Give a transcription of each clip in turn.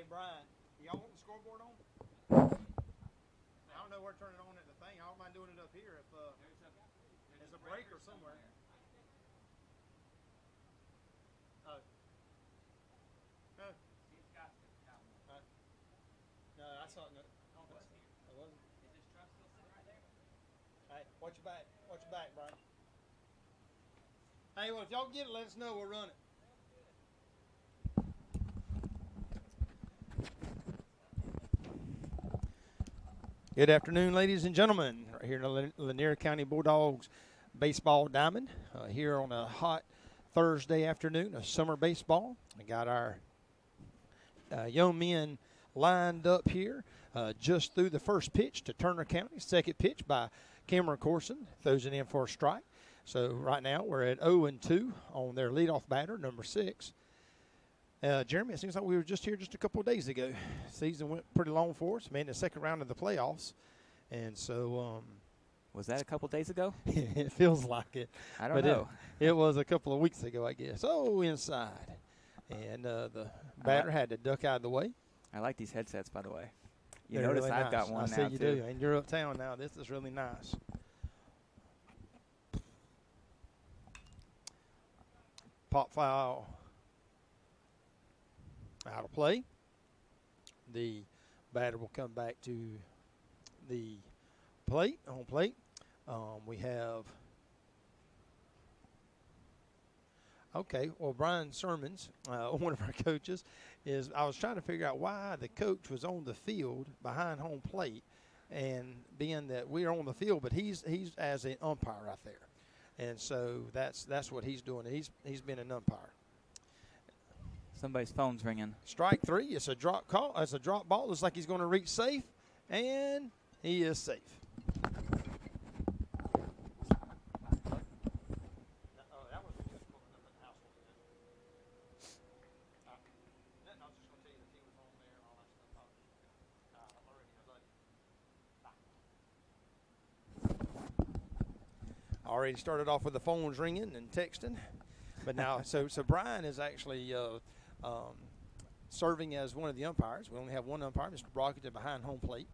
Brian, y'all want the scoreboard on? I don't know where to turn it on at the thing. I don't mind doing it up here if there's a breaker somewhere. Oh. No. No, I saw it. No, it wasn't. Is this truck still sitting right there? Hey, watch your back. Watch your back, Brian. Hey, well, if y'all get it, let us know. We'll run it. Good afternoon, ladies and gentlemen. Right here in the Lanier County Bulldogs baseball diamond. Here on a hot Thursday afternoon of summer baseball. We got our young men lined up here just through the first pitch to Turner County. Second pitch by Cameron Corson. Throws it in for a strike. So right now we're at 0-2 on their leadoff batter, number 6. Jeremy, it seems like we were just here just a couple of days ago. Season went pretty long for us. Made the second round of the playoffs. And so was that a couple of days ago? It feels like it. I don't know. It was a couple of weeks ago, I guess. Oh, inside. And the batter had to duck out of the way. I like these headsets, by the way. You They're notice really I've nice. got one I now, see you too. do. And you're uptown now. This is really nice. Pop foul out of play. The batter will come back to the plate, home plate. We have, Brian Sermons, one of our coaches, I was trying to figure out why the coach was on the field behind home plate, and being that we're on the field, but he's as an umpire right there. And so that's what he's doing. He's been an umpire. Somebody's phone's ringing. Strike 3. It's a drop call. It's a drop ball. Looks like he's going to reach safe, and he is safe. Already started off with the phones ringing and texting, but now so Brian is actually serving as one of the umpires. We only have one umpire, Mr. Brockett, behind home plate,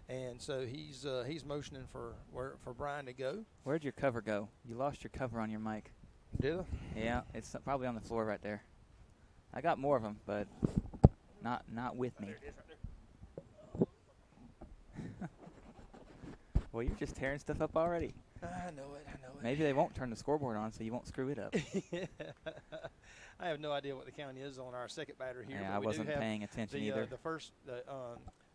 and so he's motioning for Brian to go. Where'd your cover go? You lost your cover on your mic. Did I? Yeah, it's probably on the floor right there. I got more of them, but not with me. There it is right there. Well, you're just tearing stuff up already. I know it. Maybe they won't turn the scoreboard on, so you won't screw it up. I have no idea what the count is on our second batter here. Yeah, but I we wasn't do have paying attention either.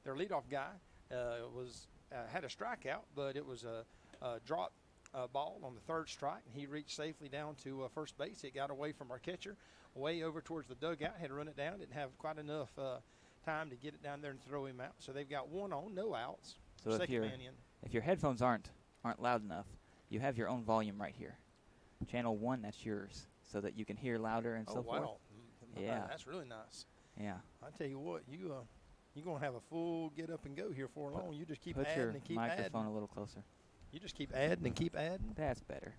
Their leadoff guy had a strikeout, but it was a drop ball on the third strike, and he reached safely down to first base. It got away from our catcher, way over towards the dugout, had to run it down. Didn't have quite enough time to get it down there and throw him out. So they've got one on, no outs. So second man in. If your headphones aren't loud enough, you have your own volume right here. Channel 1, that's yours, so that you can hear louder and so forth. Wow. Yeah. That's really nice. Yeah. I tell you what, you're going to have a full get up and go here for long. You just keep Put adding your and keep microphone adding. a little closer. You just keep adding and keep adding. That's better.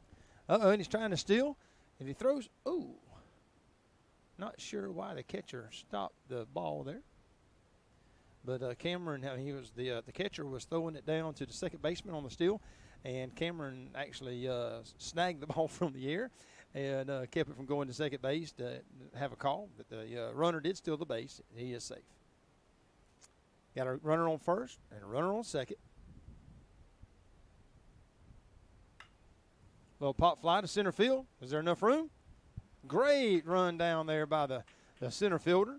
And he's trying to steal. And he throws. Ooh. Not sure why the catcher stopped the ball there. But Cameron, he was the catcher was throwing it down to the second baseman on the steal, and Cameron actually snagged the ball from the air and kept it from going to second base to have a call. But the runner did steal the base. He is safe. Got a runner on first and a runner on second. Little pop fly to center field. Is there enough room? Great run down there by the center fielder.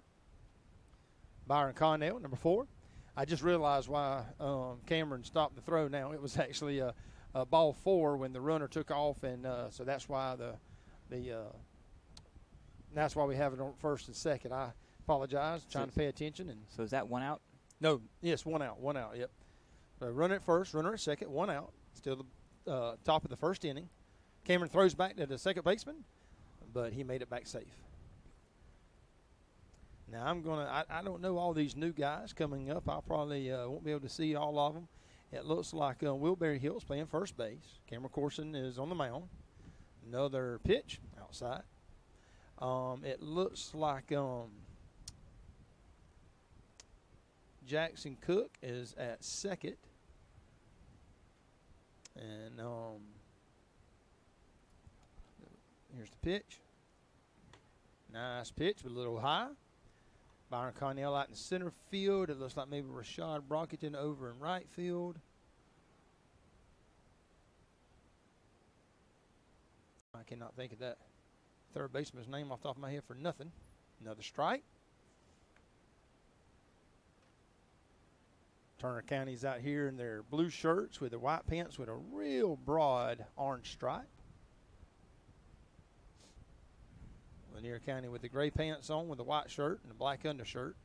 Byron Connell, number 4. I just realized why Cameron stopped the throw now. It was actually a ball 4 when the runner took off, and so that's why that's why we have it on first and second. I apologize, trying to pay attention. And so is that one out? No, yes, one out, yep. So runner at first, runner at second, one out. Still the top of the first inning. Cameron throws back to the second baseman, but he made it back safe. Now I don't know all these new guys coming up. I probably won't be able to see all of them. It looks like Wilberry Hill's playing first base. Cameron Corson is on the mound. Another pitch outside. It looks like Jackson Cook is at second. And here's the pitch. Nice pitch, but a little high. Byron Connell out in center field. It looks like maybe Rashad Brockington over in right field. I cannot think of that third baseman's name off the top of my head for nothing. Another strike. Turner County's out here in their blue shirts with the white pants with a real broad orange stripe. Lanier County with the gray pants on with the white shirt and the black undershirt.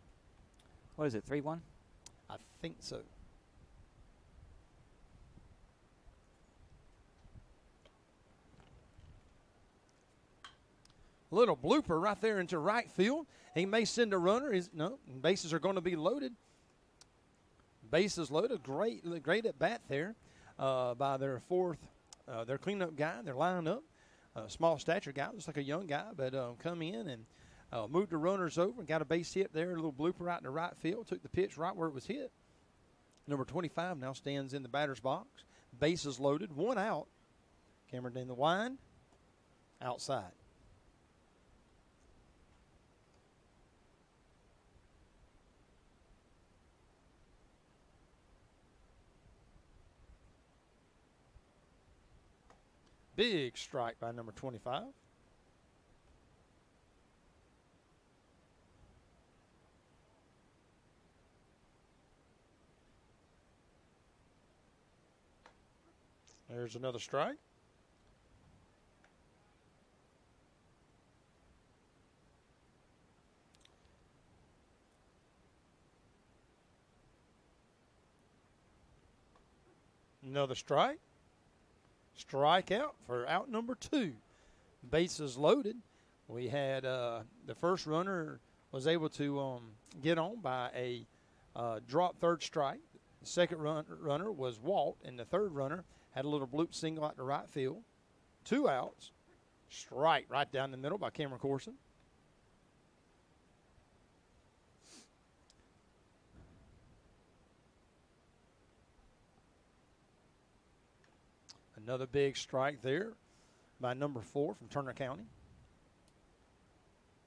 What is it, 3-1? I think so. Little blooper right there into right field. He may send a runner. No, bases are going to be loaded. Bases loaded. Great at bat there by their their cleanup guy, their lineup. Small stature guy, looks like a young guy, but come in and moved the runners over and got a base hit there. A little blooper out in the right field. Took the pitch right where it was hit. Number 25 now stands in the batter's box. Bases loaded. One out. Cameron in the wind. Outside. Big strike by number 25. There's another strike. Another strike. Strikeout for out number 2. Bases loaded. We had the first runner was able to get on by a drop third strike. The second runner was walked, and the third runner had a little bloop single out to right field. 2 outs. Strike right down the middle by Cameron Corson. Another big strike there by number 4 from Turner County.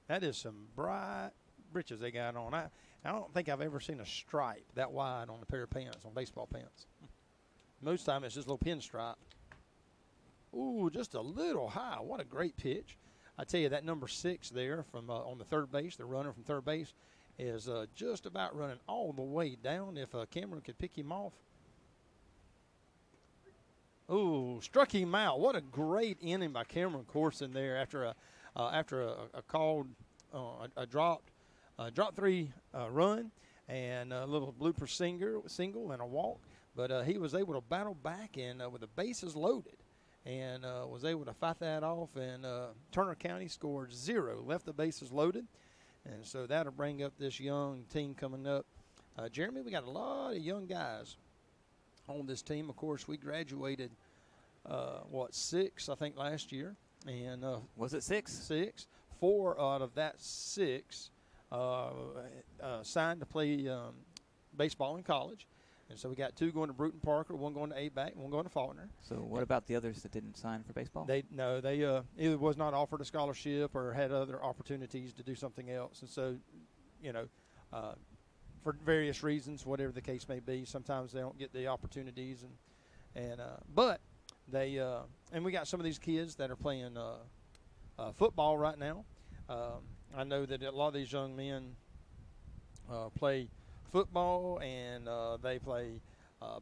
That is some bright breeches they got on. I don't think I've ever seen a stripe that wide on a pair of pants, on baseball pants. Most time it's just a little pinstripe. Ooh, just a little high. What a great pitch. I tell you, that number 6 there from on the third base, the runner from third base, is just about running all the way down. If Cameron could pick him off. Ooh, struck him out. What a great inning by Cameron Corson there after a called a drop 3 run and a little blooper single and a walk. But he was able to battle back and with the bases loaded and was able to fight that off. And Turner County scored 0, left the bases loaded. And so that'll bring up this young team coming up. Jeremy, we got a lot of young guys on this team. Of course, we graduated, 6, I think, last year. And was it 6? 6. 4 out of that 6 signed to play baseball in college. And so we got 2 going to Bruton Parker, 1 going to A-Back, 1 going to Faulkner. So what about the others that didn't sign for baseball? They either was not offered a scholarship or had other opportunities to do something else. And so, for various reasons, whatever the case may be, sometimes they don't get the opportunities. But they and we got some of these kids that are playing football right now. I know that a lot of these young men play football and they play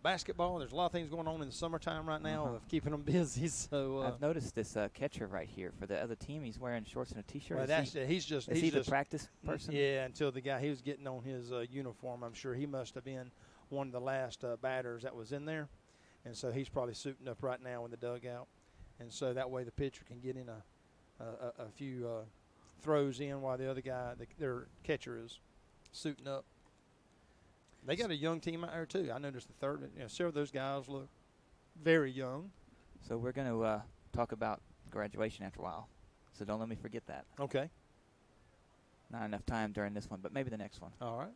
basketball. There's a lot of things going on in the summertime right now of keeping them busy. So I've noticed this catcher right here for the other team. He's wearing shorts and a T-shirt. Well, he's the practice person? Yeah, until the guy he was getting on his uniform. I'm sure he must have been one of the last batters that was in there, and so he's probably suiting up right now in the dugout, and so that way the pitcher can get in a few throws in while the other guy, their catcher, is suiting up. They got a young team out there, too. I noticed the third, several of those guys look very young. So we're going to talk about graduation after a while. So don't let me forget that. Okay. Not enough time during this one, but maybe the next one. All right.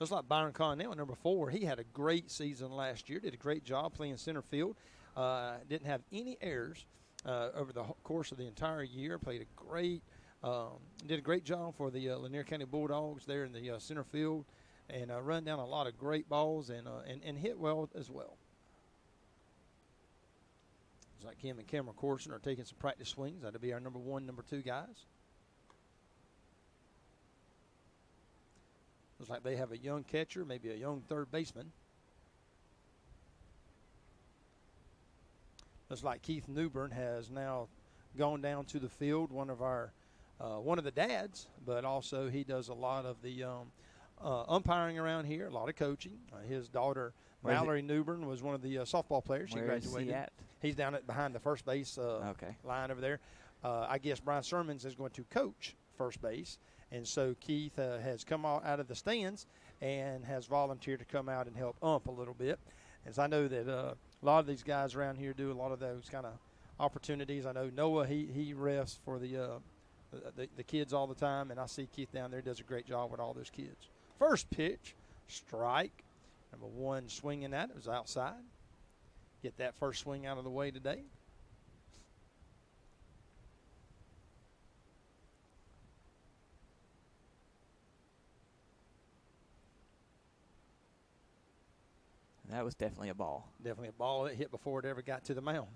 Looks like Byron Connell, number 4. He had a great season last year. Did a great job playing center field. Didn't have any errors over the course of the entire year. Played a great, did a great job for the Lanier County Bulldogs there in the center field, and run down a lot of great balls and hit well as well. It's like him and Cameron Corson are taking some practice swings. That'll be our number 1, number 2 guys. Looks like they have a young catcher, maybe a young third baseman. Looks like Keith Newbern has now gone down to the field. One of the dads, but also he does a lot of the umpiring around here, a lot of coaching. His daughter Mallory Newbern was one of the softball players. She graduated. Where is he at? He's down behind the first base line over there. I guess Brian Sermons is going to coach first base. And so Keith has come out of the stands and has volunteered to come out and help ump a little bit. As I know that a lot of these guys around here do a lot of those kind of opportunities. I know Noah, he refs for the kids all the time, and I see Keith down there does a great job with all those kids. First pitch, strike. Number 1 swinging at it was outside. Get that first swing out of the way today. That was definitely a ball. Definitely a ball that hit before it ever got to the mound.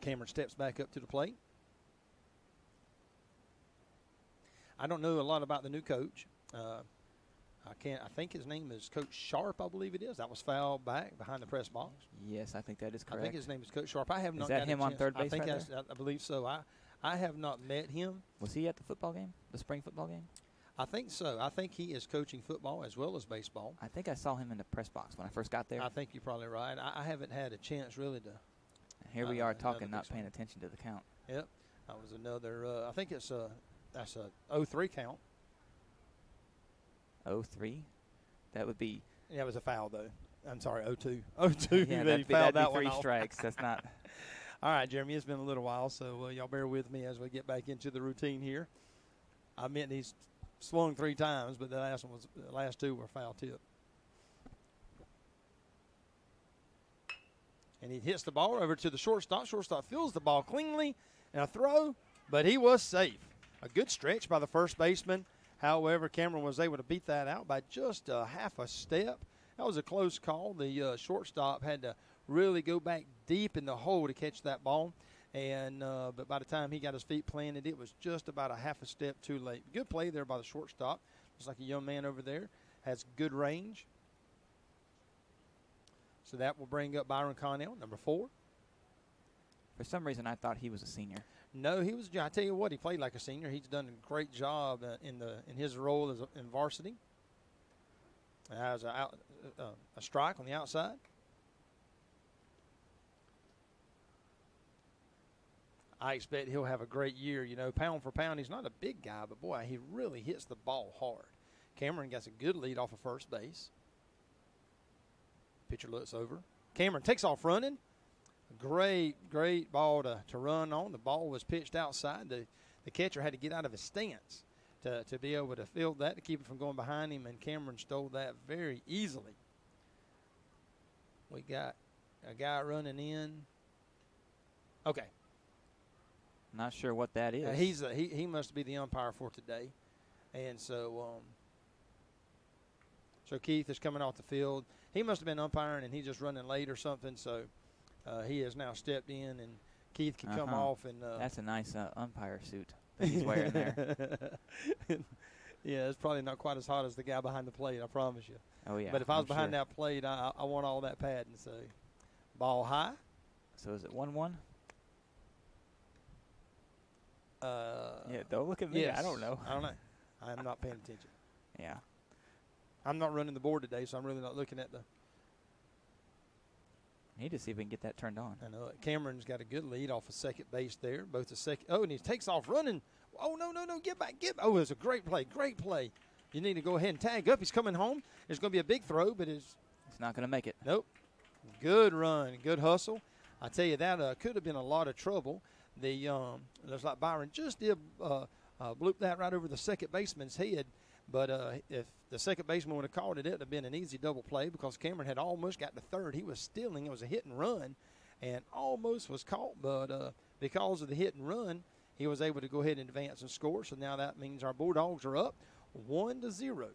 Cameron steps back up to the plate. I don't know a lot about the new coach. I think his name is Coach Sharp, I believe it is. That was fouled back behind the press box. Yes, I think that is correct. I think his name is Coach Sharp. I have not. Is that him on third base? I believe so. I have not met him. Was he at the football game, the spring football game? I think so. I think he is coaching football as well as baseball. I think I saw him in the press box when I first got there. I think you're probably right. I haven't had a chance really to. And here we are talking, not paying attention to the count. Yep. That was another. I think that's a 0-3 count. 0-3? That would be. Yeah, it was a foul though. I'm sorry, 0-2. 0-2. Yeah, that'd be three strikes. That's not. All right, Jeremy. It's been a little while, so y'all bear with me as we get back into the routine here. I meant he's swung 3 times, but the last 2 were foul tip. And he hits the ball over to the shortstop. Shortstop fields the ball cleanly and a throw, but he was safe. A good stretch by the first baseman. However, Cameron was able to beat that out by just half a step. That was a close call. The shortstop had to really go back deep in the hole to catch that ball. And but by the time he got his feet planted, it was just about a half a step too late. Good play there by the shortstop. Looks like a young man over there. Has good range. So that will bring up Byron Connell, number 4. For some reason, I thought he was a senior. No, he was. I tell you what, he played like a senior. He's done a great job in his role in varsity. Has a strike on the outside. I expect he'll have a great year. You know, pound for pound, he's not a big guy, but boy, he really hits the ball hard. Cameron gets a good lead off of first base. Pitcher looks over. Cameron takes off running. Great ball to run on. The ball was pitched outside. The catcher had to get out of his stance to be able to field that, to keep it from going behind him, and Cameron stole that very easily. We got a guy running in. Okay. Not sure what that is. He must be the umpire for today. And so Keith is coming off the field. He must have been umpiring, and he's just running late or something. So he has now stepped in, and Keith can come off. And that's a nice umpire suit that he's wearing there. Yeah, it's probably not quite as hot as the guy behind the plate, I promise you. Oh, yeah. But if I was behind that plate, I want all that padding. So ball high. So is it 1-1? Yeah, don't look at me. Yes. I don't know. I'm not paying attention. Yeah. I'm not running the board today, so I'm really not looking at the. Need to see if we can get that turned on. I know Cameron's got a good lead off of second base there. Both the second. Oh, and he takes off running. Oh, no. Get back. Oh, it's a great play. You need to go ahead and tag up. He's coming home. It's going to be a big throw, but it's not going to make it. Nope. Good run. Good hustle. I tell you, that could have been a lot of trouble. Looks like Byron just did Blooped that right over the second baseman's head. But if the second baseman would have called it, it would have been an easy double play because Cameron had almost got to third. He was stealing. It was a hit and run and almost was caught. But because of the hit and run, he was able to go ahead and advance and score. So now that means our Bulldogs are up 1-0.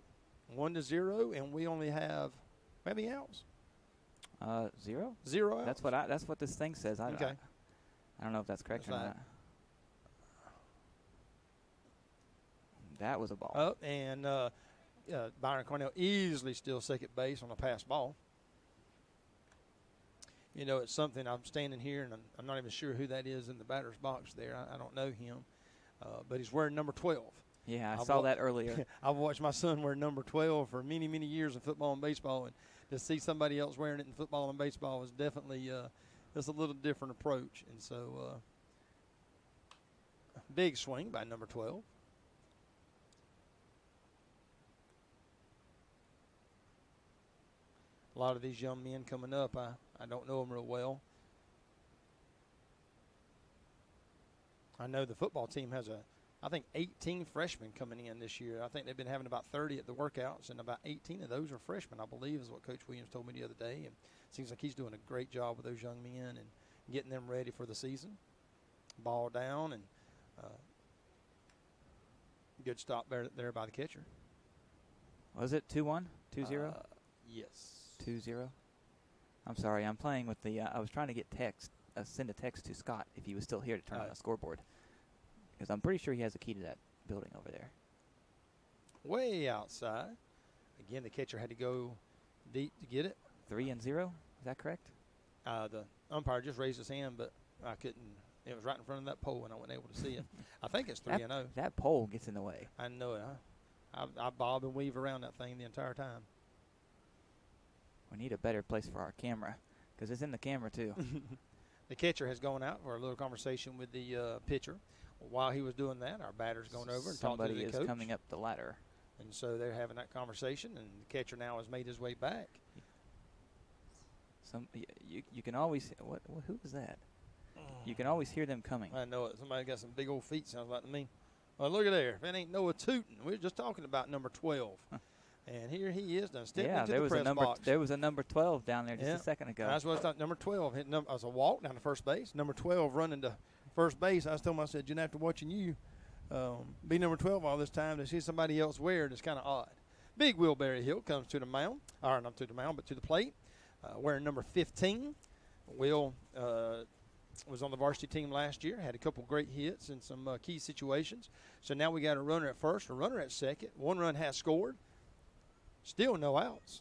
1-0, and we only have how many outs? 0. 0 outs. That's what this thing says. Okay. I don't know if that's correct That's or not. That was a ball. Up and Byron Cornell easily still second base on a pass ball. You know, it's something. I'm standing here and I'm not even sure who that is in the batter's box there. I don't know him, but he's wearing number 12. Yeah, I saw that earlier. I've watched my son wear number 12 for many, many years in football and baseball, and to see somebody else wearing it in football and baseball is definitely just a little different approach. And so, big swing by number 12. A lot of these young men coming up, I don't know them real well. I know the football team has I think 18 freshmen coming in this year. I think they've been having about 30 at the workouts, and about 18 of those are freshmen, I believe, is what Coach Williams told me the other day. And it seems like he's doing a great job with those young men and getting them ready for the season. Ball down, and good stop there by the catcher. Was it 2-1? 2-0? Yes. 2-0. I'm sorry. I'm playing with the. I was trying to get send a text to Scott if he was still here to turn on the scoreboard, because I'm pretty sure he has a key to that building over there. Way outside. Again, the catcher had to go deep to get it. 3-0. Is that correct? The umpire just raised his hand, but I couldn't. It was right in front of that pole, and I wasn't able to see it. I think it's 3-0. That pole gets in the way. I know it. I bob and weave around that thing the entire time. We need a better place for our camera, because it's in the camera too. The catcher has gone out for a little conversation with the pitcher. While he was doing that, our batter's gone over and talked to the coach. Somebody is coming up the ladder. And so they're having that conversation, and the catcher now has made his way back. You can always who is that? You can always hear them coming. I know it. Somebody got some big old feet, sounds like to me. Well, look at there. If it ain't Noah Tootin, we were just talking about number 12. And here he is, done stepping into the press box. There was a number 12 down there just a second ago. That's what I thought. Number 12 hit. I was a walk down to first base. Number 12 running to first base. I was telling him, I said, "You're after watching you be number 12 all this time to see somebody else wear it is kind of odd." Big Will Berry Hill comes to the mound, or not to the mound, but to the plate, wearing number 15. Will was on the varsity team last year, had a couple great hits in some key situations. So now we got a runner at first, a runner at second. One run has scored. Still no outs.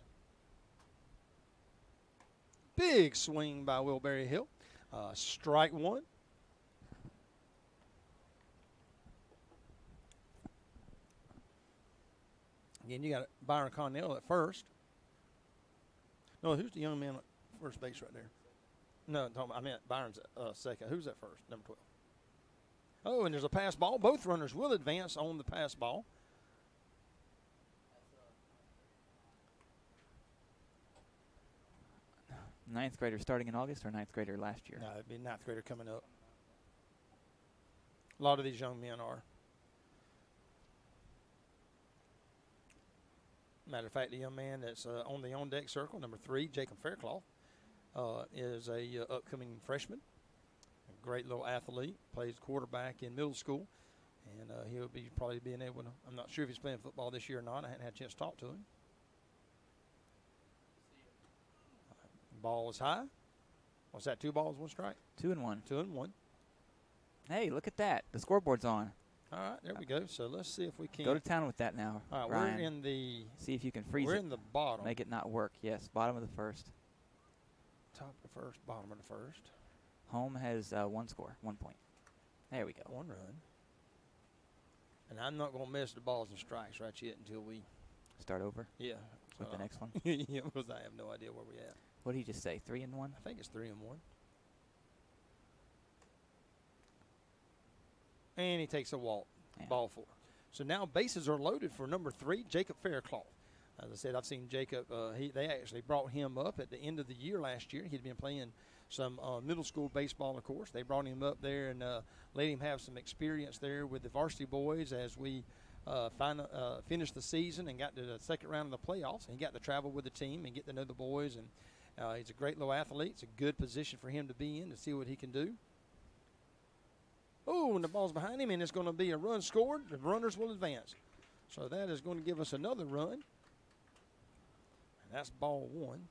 Big swing by Will Berry Hill. Strike one. Again, you got Byron Connell at first. No, who's the young man at first base right there? No, I meant Byron's second. Who's at first? Number 12. Oh, and there's a pass ball. Both runners will advance on the pass ball. Ninth grader starting in August or ninth grader last year? No, it'd be ninth grader coming up. A lot of these young men are. Matter of fact, the young man that's on the on-deck circle, number 3, Jacob Faircloth, is a upcoming freshman. A great little athlete, plays quarterback in middle school, and he'll be probably being able to. I'm not sure if he's playing football this year or not. I hadn't had a chance to talk to him. Ball is high. What's that? 2 balls, 1 strike? 2-1. 2-1. Hey, look at that. The scoreboard's on. All right, there we go. So let's see if we can go to town with that now. All right, Ryan. we're in the. See if you can freeze it. We're in the bottom. Make it not work. Yes, bottom of the first. Top of the first, bottom of the first. Home has 1 score, 1 point. There we go. 1 run. And I'm not going to mess the balls and strikes right yet until we start over. Yeah. With the next one. Yeah, because I have no idea where we're at. What did he just say? 3-1? I think it's 3-1. And he takes a walk. Yeah. Ball 4. So now bases are loaded for number 3, Jacob Faircloth. As I said, I've seen Jacob. They actually brought him up at the end of the year last year. He'd been playing some middle school baseball, of course. They brought him up there and let him have some experience there with the varsity boys as we finished the season and got to the second round of the playoffs. And he got to travel with the team and get to know the boys. And he's a great little athlete. It's a good position for him to be in to see what he can do. Oh, and the ball's behind him, and it's going to be a run scored. The runners will advance. So that is going to give us another run. And that's ball one.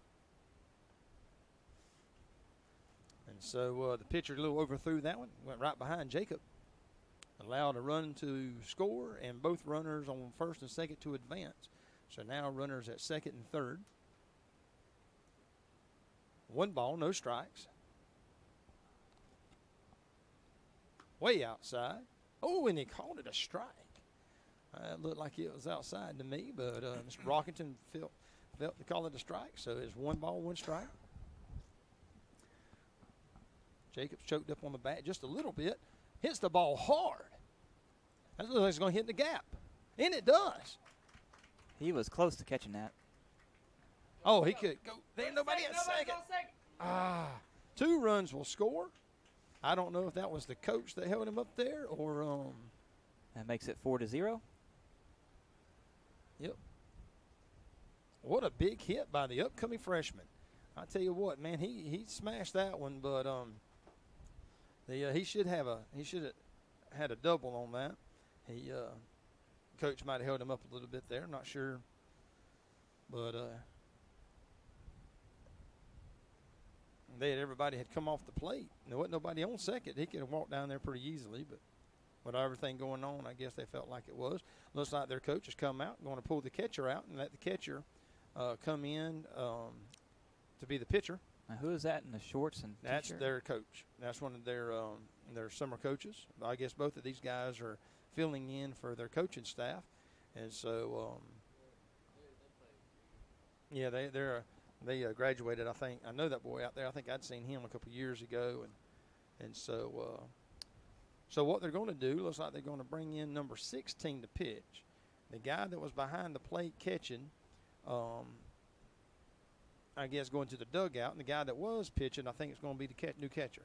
And so the pitcher a little overthrew that one. Went right behind Jacob. Allowed a run to score, and both runners on first and second to advance. So now runners at second and third. 1 ball, no strikes. Way outside. Oh, and he called it a strike. It looked like it was outside to me, but Mr. Rockington felt to call it a strike. So it's 1 ball, 1 strike. Jacobs choked up on the bat just a little bit. Hits the ball hard. That looks like it's going to hit the gap. And it does. He was close to catching that. Oh, he could go. There's nobody at second. 2 runs will score. I don't know if that was the coach that held him up there or That makes it 4-0. Yep. What a big hit by the upcoming freshman. I tell you what, man, he smashed that one, but he should have had a double on that. Coach might have held him up a little bit there. I'm not sure, but everybody had come off the plate. There wasn't nobody on second. He could have walked down there pretty easily, but with everything going on, I guess they felt like it was. Looks like their coach has come out, going to pull the catcher out and let the catcher come in to be the pitcher. Now, who is that in the shorts and That's t-shirt? their coach. That's one of their summer coaches. I guess both of these guys are filling in for their coaching staff, and so they graduated. I think I know that boy out there. I think I'd seen him a couple years ago, and so what they're going to do looks like they're going to bring in number 16 to pitch. The guy that was behind the plate catching, I guess going to the dugout, and the guy that was pitching, I think it's going to be the new catcher.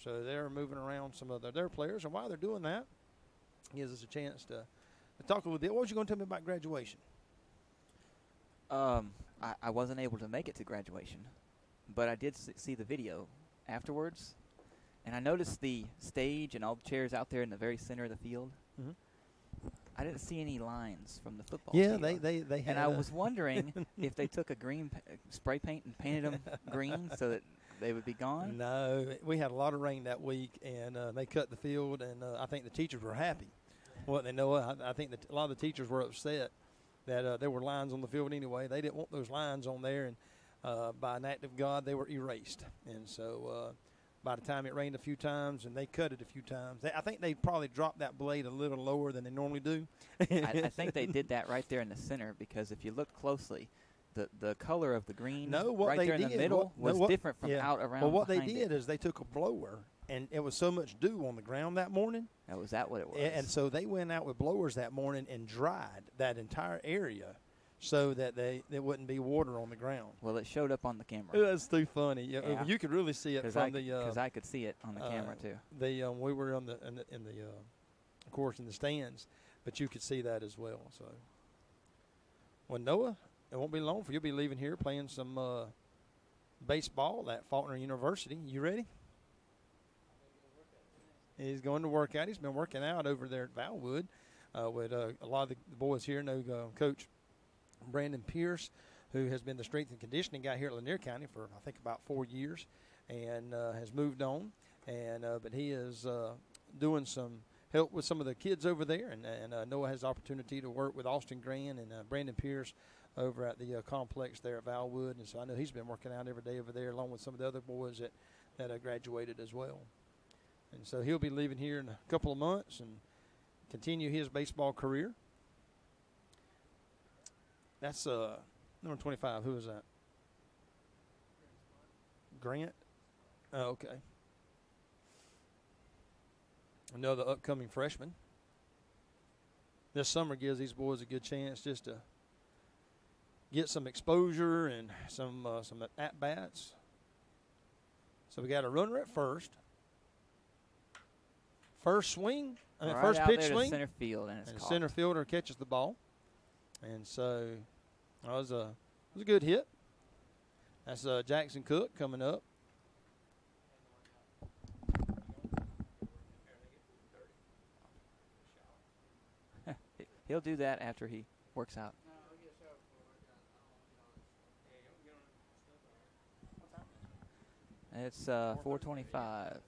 So they're moving around some of their players, and while they're doing that, it gives us a chance to talk a little bit. What was you going to tell me about graduation? I wasn't able to make it to graduation, but I did see the video afterwards, and I noticed the stage and all the chairs out there in the very center of the field. Mm-hmm. I didn't see any lines from the football field. They had. And I was wondering if they took a green spray paint and painted them green so that they would be gone. No, we had a lot of rain that week, and they cut the field, and I think the teachers were happy. Well, they know I think that a lot of the teachers were upset that there were lines on the field anyway. They didn't want those lines on there, and by an act of God, they were erased. And so by the time it rained a few times and they cut it a few times, I think they probably dropped that blade a little lower than they normally do. I think they did that right there in the center because if you look closely, the color of the green right there in the middle was different from out around. Well, what they did is they took a blower, and it was so much dew on the ground that morning. Oh, was that what it was? And so they went out with blowers that morning and dried that entire area so that there wouldn't be water on the ground. Well, it showed up on the camera. That's too funny. Yeah. You could really see it from because I could see it on the camera too. We were in of course, in the stands, but you could see that as well. So, well, Noah, it won't be long for you'll be leaving here playing some baseball at Faulkner University. You ready? He's going to work out. He's been working out over there at Valwood with a lot of the boys here know Coach Brandon Pierce, who has been the strength and conditioning guy here at Lanier County for, I think, about 4 years and has moved on. But he is doing some help with some of the kids over there. And Noah has the opportunity to work with Austin Grant and Brandon Pierce over at the complex there at Valwood. And so I know he's been working out every day over there along with some of the other boys that graduated as well. And so he'll be leaving here in a couple of months and continue his baseball career. That's number 25. Who is that? Grant? Oh, okay. Another upcoming freshman. This summer gives these boys a good chance just to get some exposure and some at bats. So we got a runner at first. First swing, Right first out pitch there to swing, center field, and it's and the caught. center fielder catches the ball, and so it was a good hit. That's Jackson Cook coming up. He'll do that after he works out. It's 4:25.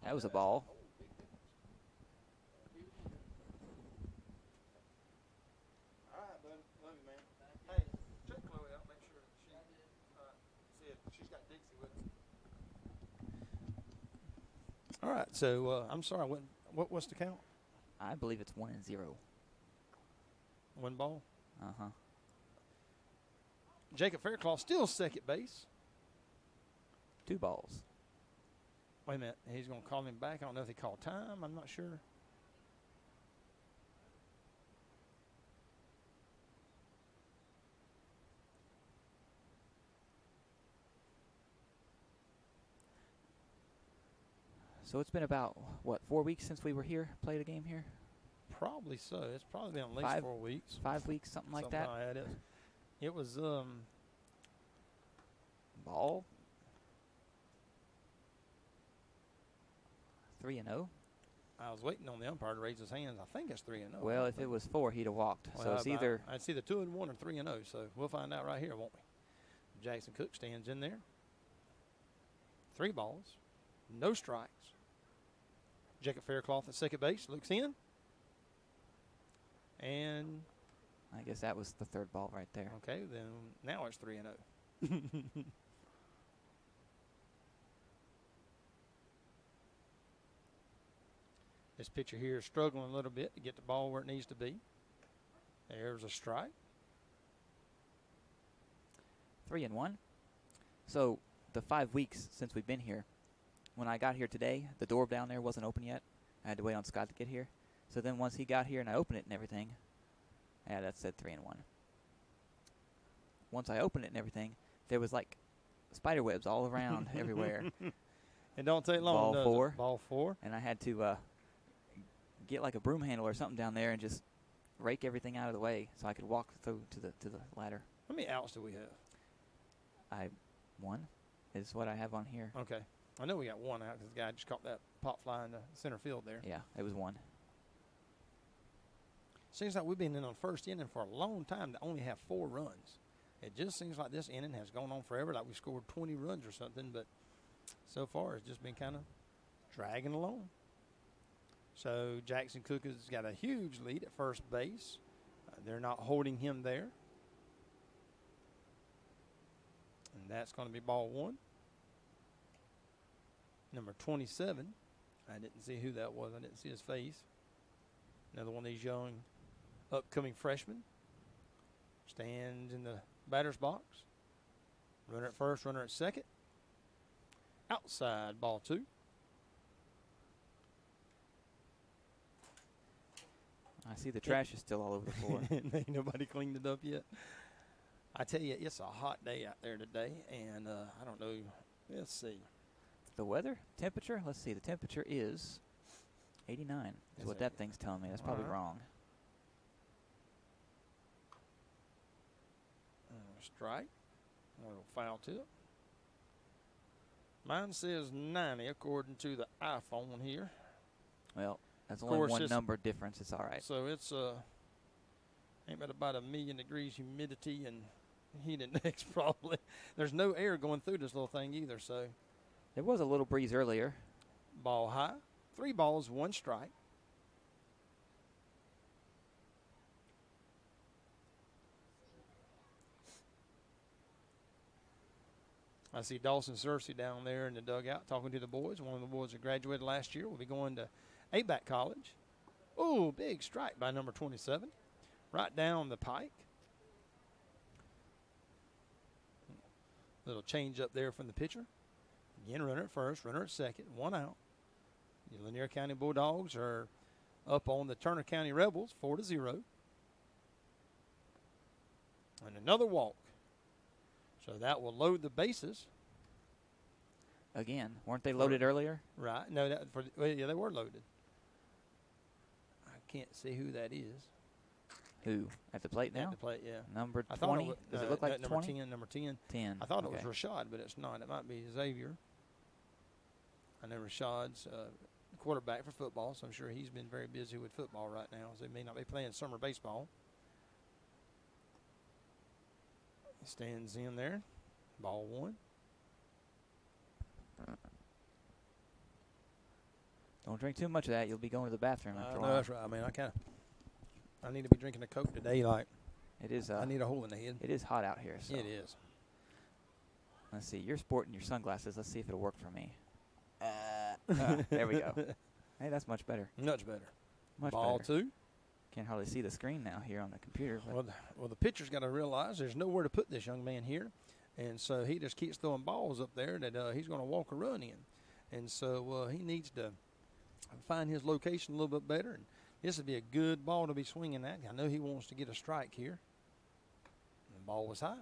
That was a ball. All right, bud. Love you, man. Hey, check Chloe out. Make sure she see if she's got Dixie with her. All right. So I'm sorry. What's the count? I believe it's 1-0. 1 ball. Uh-huh. Jacob Fairclough still second base. 2 balls. Wait a minute. He's going to call him back. I don't know if he called time. I'm not sure. So it's been about, 4 weeks since we were here, played a game here? Probably so. It's probably been at least 4 weeks. 5 weeks, something like that. It was Ball. 3-0. I was waiting on the umpire to raise his hands. I think it's 3-0. Well, if it was 4, he'd have walked. Well, So it's either. It's either 2-1 or 3-0. So we'll find out right here, won't we? Jackson Cook stands in there. 3 balls, no strikes. Jacob Fairclough at second base looks in, and I guess that was the 3rd ball right there. okay, then now it's 3-0. This pitcher here is struggling a little bit to get the ball where it needs to be. There's a strike. 3-1. So the 5 weeks since we've been here, when I got here today, the door down there wasn't open yet. I had to wait on Scott to get here. So then once he got here and I opened it and everything, yeah, that said 3-1. Once I opened it and everything, there was like spider webs all around everywhere. It don't take long. Ball does 4. It? Ball 4. And I had to get like a broom handle or something down there and just rake everything out of the way so I could walk through to the ladder. How many outs do we have? 1 is what I have on here. Okay. I know we got 1 out because the guy just caught that pop fly in the center field there. Yeah, it was 1. Seems like we've been in on first inning for a long time to only have 4 runs. It just seems like this inning has gone on forever, like we scored 20 runs or something, but so far it's just been kind of dragging along. So Jackson Cook has got a huge lead at first base. They're not holding him there. And that's going to be ball 1. Number 27. I didn't see who that was. I didn't see his face. Another one of these young upcoming freshmen. Stands in the batter's box. Runner at first, runner at second. Outside, ball 2. I see the trash is still all over the floor. Ain't nobody cleaned it up yet. I tell you, it's a hot day out there today, and I don't know. Let's see. The weather? Temperature? Let's see. The temperature is 89 is what that thing's telling me. That's probably wrong. Strike. A little foul to it. Mine says 90 according to the iPhone here. Well, that's only one number difference. It's all right. So it's ain't but about 1,000,000 degrees humidity and heat index probably. There's no air going through this little thing either. So there was a little breeze earlier. Ball high. 3 balls, 1 strike. I see Dawson Searcy down there in the dugout talking to the boys. One of the boys that graduated last year will be going to ABAC College. Oh, big strike by number 27. Right down the pike. Little change up there from the pitcher. Again, runner at first, runner at second, 1 out. The Lanier County Bulldogs are up on the Turner County Rebels 4-0. And another walk. So that will load the bases. Again, weren't they loaded earlier? Right. No, yeah, they were loaded. I can't see who that is. Who? At the plate now? At the plate, yeah. Number 20? Does it look like 20? Number 10. 10. I thought okay. it was Rashad, but it's not. It might be Xavier. I know Rashad's quarterback for football, so I'm sure he's been very busy with football right now, so he may not be playing summer baseball. He stands in there. Ball 1. Don't drink too much of that. You'll be going to the bathroom after a while. No, that's right. I mean, I need to be drinking a Coke today. Like, it is. I need a hole in the head. It is hot out here. So. It is. Let's see. You're sporting your sunglasses. Let's see if it'll work for me. There we go. Hey, that's much better. Much better. Much Ball better. 2. Can't hardly see the screen now here on the computer. Well, the pitcher's got to realize there's nowhere to put this young man here, and so he just keeps throwing balls up there that he's going to walk or run in, and so he needs to find his location a little bit better. And this would be a good ball to be swinging at. I know he wants to get a strike here. The ball was high.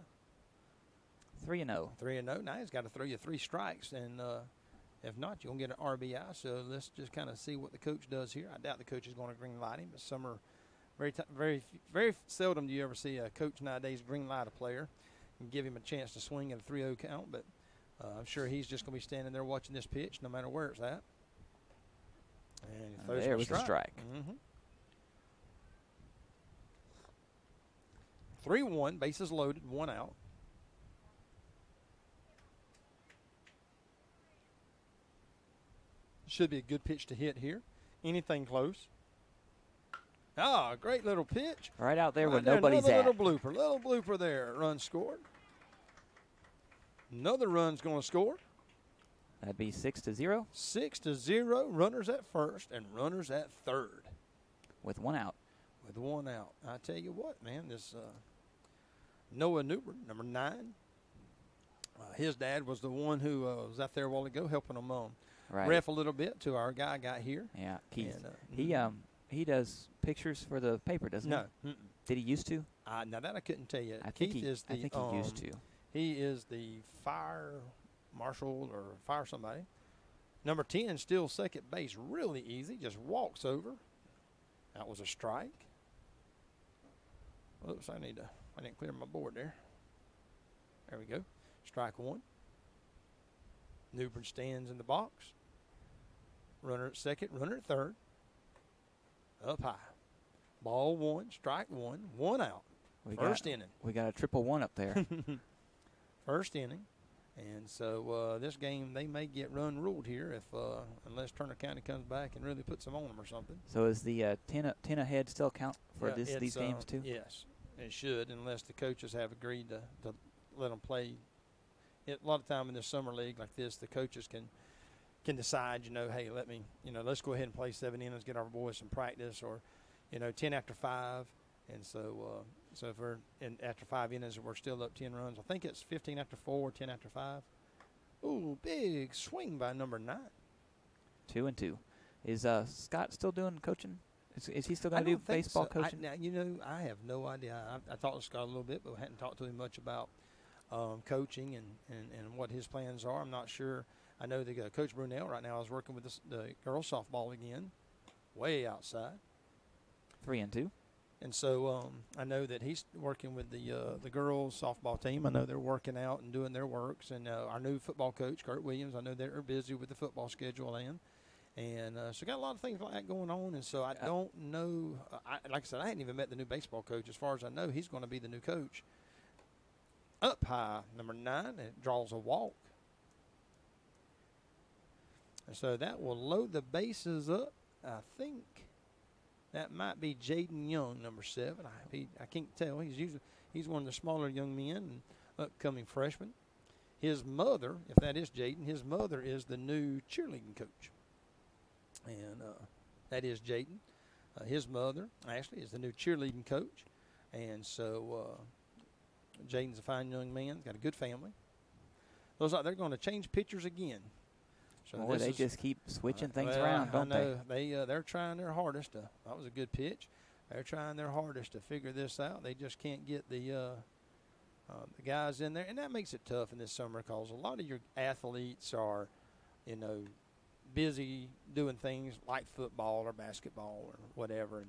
3-0. 3-0. Now he's got to throw you 3 strikes, and if not, you'll get an RBI. So let's just kind of see what the coach does here. I doubt the coach is going to green light him, but some are very seldom do you ever see a coach nowadays green light a player and give him a chance to swing at a 3-0 count. But I'm sure he's just going to be standing there watching this pitch, no matter where it's at. And there was a strike. 3-1, bases loaded, 1 out. Should be a good pitch to hit here. Anything close. Ah, great little pitch. Right out there right where there, nobody's another at. Little blooper there. Run scored. Another run's going to score. That'd be 6-0. 6-0. Runners at first and runners at third. With 1 out. With 1 out. I tell you what, man, this Noah Newbern, number 9. His dad was the one who was out there a while ago helping him ref a little bit till our guy got here. Yeah, Keith. And, he does pictures for the paper, doesn't he? No. Did he used to? Now that I couldn't tell you. I think he used to. He is the fire marshal or fire somebody. Number 10, still second base, really easy, just walks over. That was a strike. Oops, I didn't clear my board there. There we go. Strike 1. Newbern stands in the box. Runner at second, runner at third. Up high. Ball 1, strike 1, 1 out. First inning. We got a 1-1 up there. First inning. And so this game, they may get run ruled here unless Turner County comes back and really puts them on them or something. So is the 10 ahead still count for these games too? Yes, it should, unless the coaches have agreed to let them play. A lot of time in the summer league like this, the coaches can decide, hey, let's go ahead and play 7 innings, get our boys some practice, or, 10 after 5. And so if we're after 5 innings and we're still up 10 runs, I think it's 15 after 4, 10 after 5. Ooh, big swing by number 9. 2-2. Is Scott still doing coaching? Is he still going to do baseball coaching? I have no idea. I talked to Scott a little bit, but we hadn't talked to him much about coaching and what his plans are. I'm not sure. I know that Coach Brunel right now is working with the girls softball again, way outside. 3-2. And so I know that he's working with the girls softball team. I know they're working out and doing their works. And our new football coach, Kurt Williams, I know they're busy with the football schedule and so got a lot of things like that going on. And so I don't know. Like I said, I hadn't even met the new baseball coach. As far as I know, he's going to be the new coach. Up high, number 9, and it draws a walk. And so that will load the bases up. I think that might be Jaden Young, number 7. I can't tell. He's one of the smaller young men and upcoming freshman. His mother, if that is Jaden, his mother is the new cheerleading coach. And that is Jaden. His mother, Ashley, is the new cheerleading coach. And so Jaden's a fine young man. Got a good family. Looks like they're going to change pitchers again. So Boy, they just keep switching things around, don't they? They're trying their hardest. That was a good pitch. They're trying their hardest to figure this out. They just can't get the guys in there, and that makes it tough in this summer because a lot of your athletes are, busy doing things like football or basketball or whatever.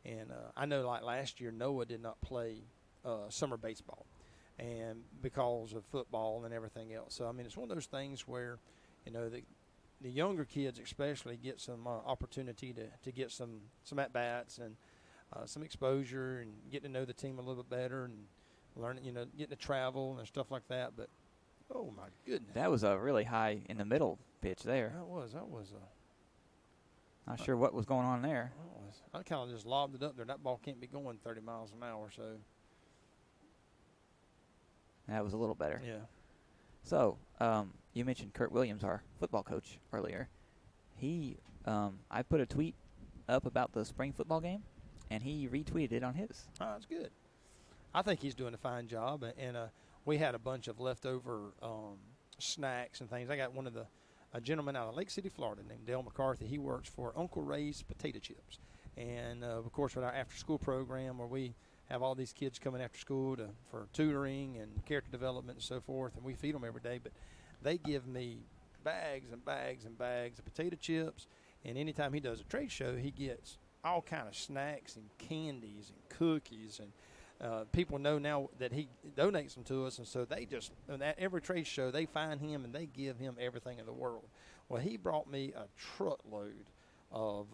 And I know, like last year, Noah did not play summer baseball, and because of football and everything else. So I mean, it's one of those things where, the younger kids especially get some opportunity to get some at bats and some exposure and get to know the team a little bit better and learning, getting to travel and stuff like that. But oh my goodness, that was a really high in the middle pitch there. That was not sure what was going on there. I kind of just lobbed it up there. That ball can't be going 30 miles an hour, so that was a little better. Yeah. So, you mentioned Kurt Williams, our football coach, earlier. I put a tweet up about the spring football game, and he retweeted it on his. Oh, that's good. I think he's doing a fine job, and we had a bunch of leftover snacks and things. I got a gentleman out of Lake City, Florida, named Dale McCarthy. He works for Uncle Ray's Potato Chips. And, of course, with our after-school program where we have all these kids coming after school for tutoring and character development and so forth, and we feed them every day. But they give me bags and bags and bags of potato chips, and anytime he does a trade show, he gets all kind of snacks and candies and cookies. And people know now that he donates them to us, and so they just – at every trade show, they find him and they give him everything in the world. Well, he brought me a truckload of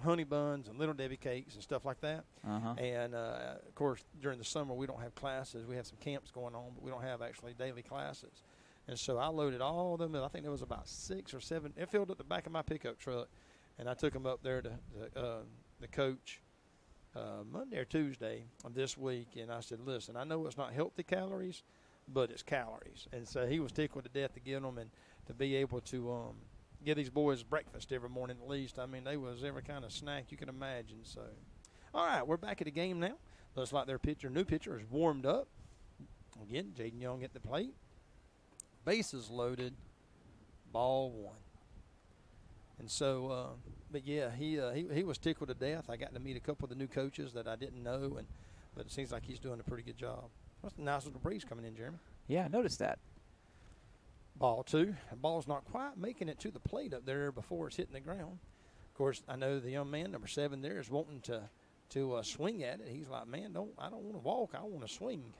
honey buns and Little Debbie cakes and stuff like that. Uh-huh. And, of course, during the summer we don't have classes. We have some camps going on, but we don't have actually daily classes. And so I loaded all of them. I think there was about 6 or 7. It filled up the back of my pickup truck, and I took them up there to the coach Monday or Tuesday of this week, and I said, listen, I know it's not healthy calories, but it's calories. And so he was tickled to death to get them and to be able to give these boys breakfast every morning at least. I mean, they was every kind of snack you can imagine. So, all right, we're back at the game now. Looks like their new pitcher is warmed up. Again, Jaden Young at the plate. Bases loaded. Ball one. And so, but yeah, he was tickled to death. I got to meet a couple of the new coaches that I didn't know, but it seems like he's doing a pretty good job. That's a nice little breeze coming in, Jeremy. Yeah, I noticed that. Ball two. The ball's not quite making it to the plate up there before it's hitting the ground. Of course, I know the young man, number 7 there, is wanting to swing at it. He's like, man, I don't want to walk. I want to swing.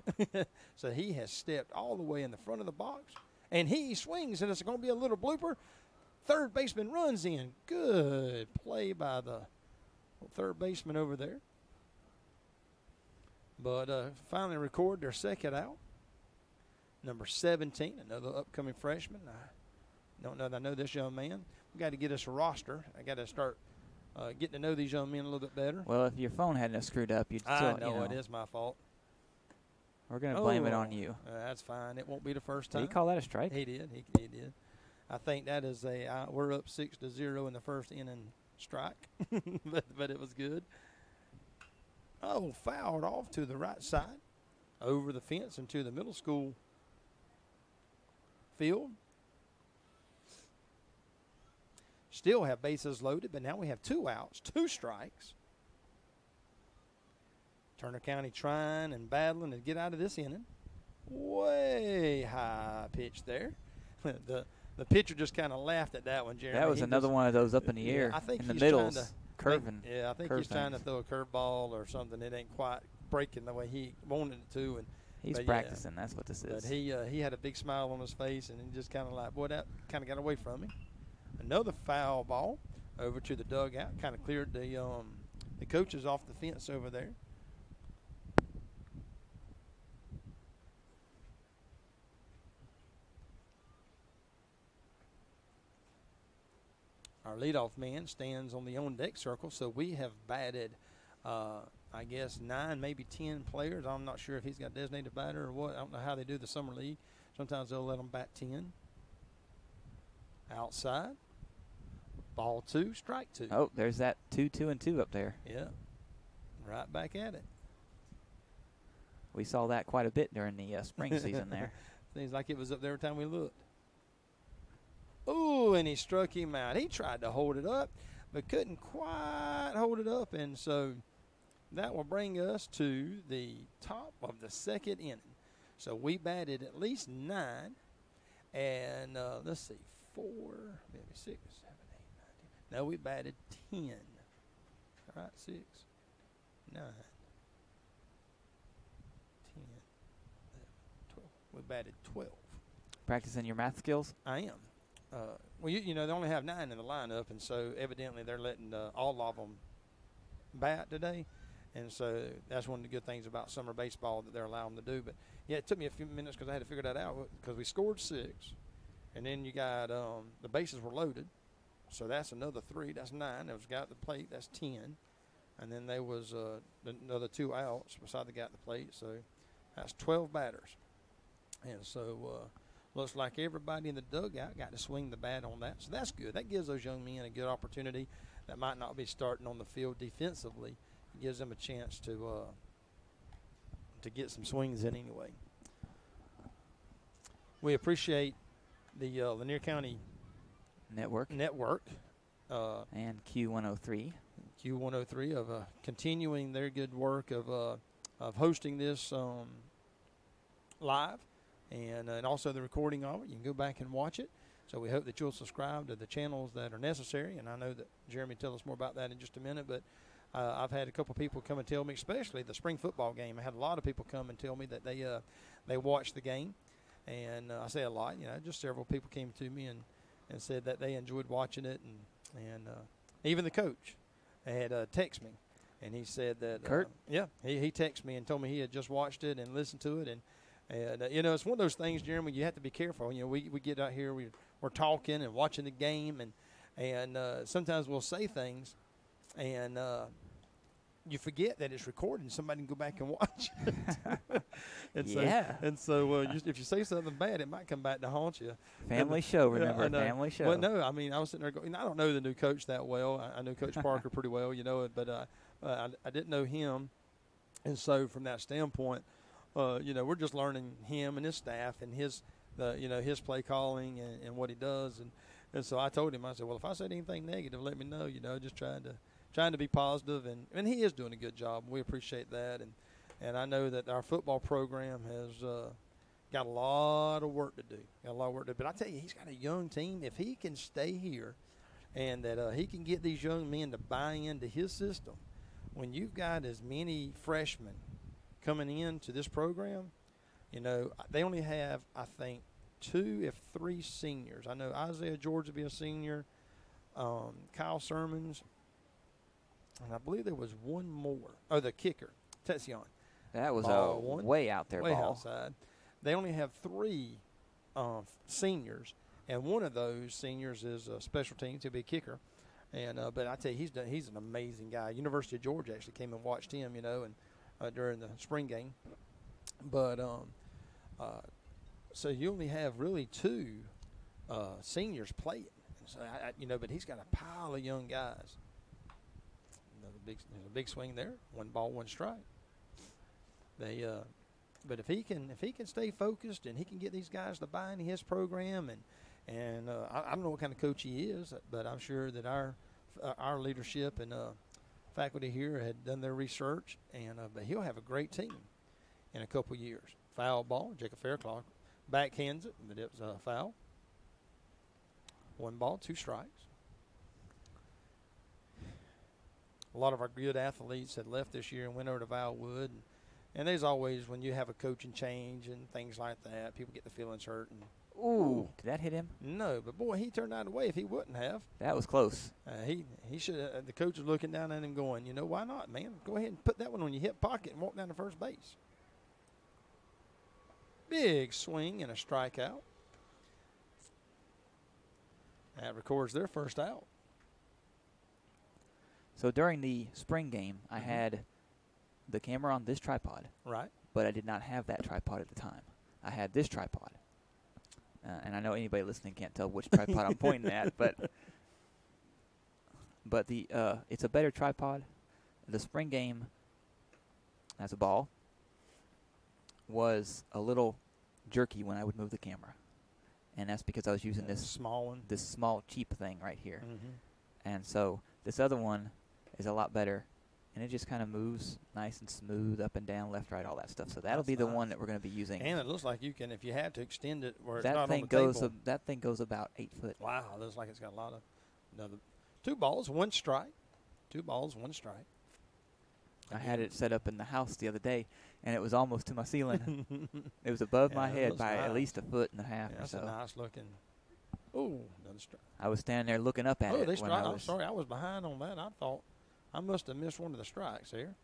So he has stepped all the way in the front of the box, and he swings, and it's going to be a little blooper. Third baseman runs in. Good play by the third baseman over there. But finally record their second out. Number 17, another upcoming freshman. I don't know that I know this young man. We've got to get us a roster. I got to start getting to know these young men a little bit better. Well, if your phone hadn't screwed up, you'd still, I know it is my fault. We're going to blame it on you. That's fine. It won't be the first time. Did he call that a strike? He did. He did. I think that is we're up 6-0 in the first inning strike, but it was good. Oh, fouled off to the right side, over the fence into the middle school field. Still have bases loaded, but now we have 2 outs, 2 strikes. Turner County trying and battling to get out of this inning. Way high pitch there. The pitcher just kind of laughed at that one, Jeremy. That was another one of those up in the air. I think in the he's middle, curving. I think he's trying to throw a curveball or something. It ain't quite breaking the way he wanted it to. And he's practicing. That's what this is. But he had a big smile on his face, and he just kind of like, boy, that kind of got away from him. Another foul ball over to the dugout. Kind of cleared the coaches off the fence over there. Our leadoff man stands on the on-deck circle, so we have batted, I guess, 9, maybe 10 players. I'm not sure if he's got a designated batter or what. I don't know how they do the summer league. Sometimes they'll let them bat 10. Outside. Ball 2, strike 2. Oh, there's that 2-2-2 up there. Yeah. Right back at it. We saw that quite a bit during the spring season there. Seems like it was up there every time we looked. Ooh, and he struck him out. He tried to hold it up, but couldn't quite hold it up. And so that will bring us to the top of the second inning. So we batted at least 9. And let's see, 4, maybe 6, 7, 8, 9, 10. No, we batted 10. All right, 6, 9, 10, 11, 12. We batted 12. Practicing your math skills? I am. Well, you know, they only have 9 in the lineup, and so evidently they're letting all of them bat today. And so that's one of the good things about summer baseball that they're allowing them to do. But, yeah, it took me a few minutes because I had to figure that out because we scored 6. And then you got the bases were loaded. So that's another 3. That's 9. There was a guy at the plate. That's 10. And then there was another 2 outs beside the guy at the plate. So that's 12 batters. And so looks like everybody in the dugout got to swing the bat on that. So that's good. That gives those young men a good opportunity that might not be starting on the field defensively. It gives them a chance to get some swings in anyway. We appreciate the Lanier County Network. And Q103. Q103 of continuing their good work of hosting this live and also the recording of it. You can go back and watch it. So we hope that you'll subscribe to the channels that are necessary. And I know that Jeremy will tell us more about that in just a minute. But I've had a couple people come and tell me, especially the spring football game. I had a lot of people come and tell me that they watched the game. And I say a lot, you know, just several people came to me and said that they enjoyed watching it. And even the coach had texted me. And he said that. Kurt? Yeah, he texted me and told me he had just watched it and listened to it. And you know, it's one of those things, Jeremy, you have to be careful. You know, we get out here, we're talking and watching the game. And sometimes we'll say things. And you forget that it's recorded and somebody can go back and watch it. And so if you say something bad, it might come back to haunt you. Family show, remember, family show. Well, no, I mean, I was sitting there going, I don't know the new coach that well. I know Coach Parker pretty well, you know, but I didn't know him. And so from that standpoint, you know, we're just learning him and his staff and his play calling and what he does. And so I told him, I said, well, if I said anything negative, let me know, you know, just trying to be positive, and he is doing a good job. We appreciate that, and I know that our football program has got a lot of work to do. But I tell you, he's got a young team. If he can stay here, and that he can get these young men to buy into his system, when you've got as many freshmen coming into this program, you know, they only have, I think, 2 if 3 seniors. I know Isaiah George will be a senior, Kyle Sermons. And I believe there was one more. Oh, the kicker, Tetsion. That was a way out there way ball. Outside. They only have 3 seniors, and one of those seniors is a special team to be a kicker. And but I tell you, he's an amazing guy. University of Georgia actually came and watched him, you know, and during the spring game. But so you only have really 2 seniors playing. So you know, but he's got a pile of young guys. There's a big swing there. 1 ball, 1 strike. But if he can stay focused and he can get these guys to buy into his program, and I don't know what kind of coach he is, but I'm sure that our leadership and faculty here had done their research, and but he'll have a great team in a couple years. Foul ball, Jacob Fairclough backhands it, but it was a foul. 1 ball, 2 strikes. A lot of our good athletes had left this year and went over to Valwood. And there's always, when you have a coaching change and things like that, people get the feelings hurt. And Ooh, did that hit him? No, but boy, he turned that away if he wouldn't have. That was close. He should. The coach was looking down at him going, you know, why not, man? Go ahead and put that one on your hip pocket and walk down to first base. Big swing and a strikeout. That records their first out. So during the spring game, I had the camera on this tripod. Right. But I did not have that tripod at the time. I had this tripod. And I know anybody listening can't tell which tripod I'm pointing at, but the it's a better tripod. The spring game, as a ball, was a little jerky when I would move the camera. and that's because I was using this small one, this small cheap thing right here. Mm-hmm. And so this other one is a lot better, and it just kind of moves nice and smooth up and down, left, right, all that stuff. So that'll be the one that we're going to be using. And it looks like you can, if you had to, extend it where it's that not thing on the goes table. that thing goes about 8 foot. Wow, looks like it's got a lot of another 2 balls, 1 strike. 2 balls, 1 strike. I had it set up in the house the other day, and it was almost to my ceiling. It was above my head by at least 1.5 foot or That's so. a nice looking. Oh, another strike. I was standing there looking up at it. They struck. I'm sorry, I was behind on that. I thought I must have missed one of the strikes there.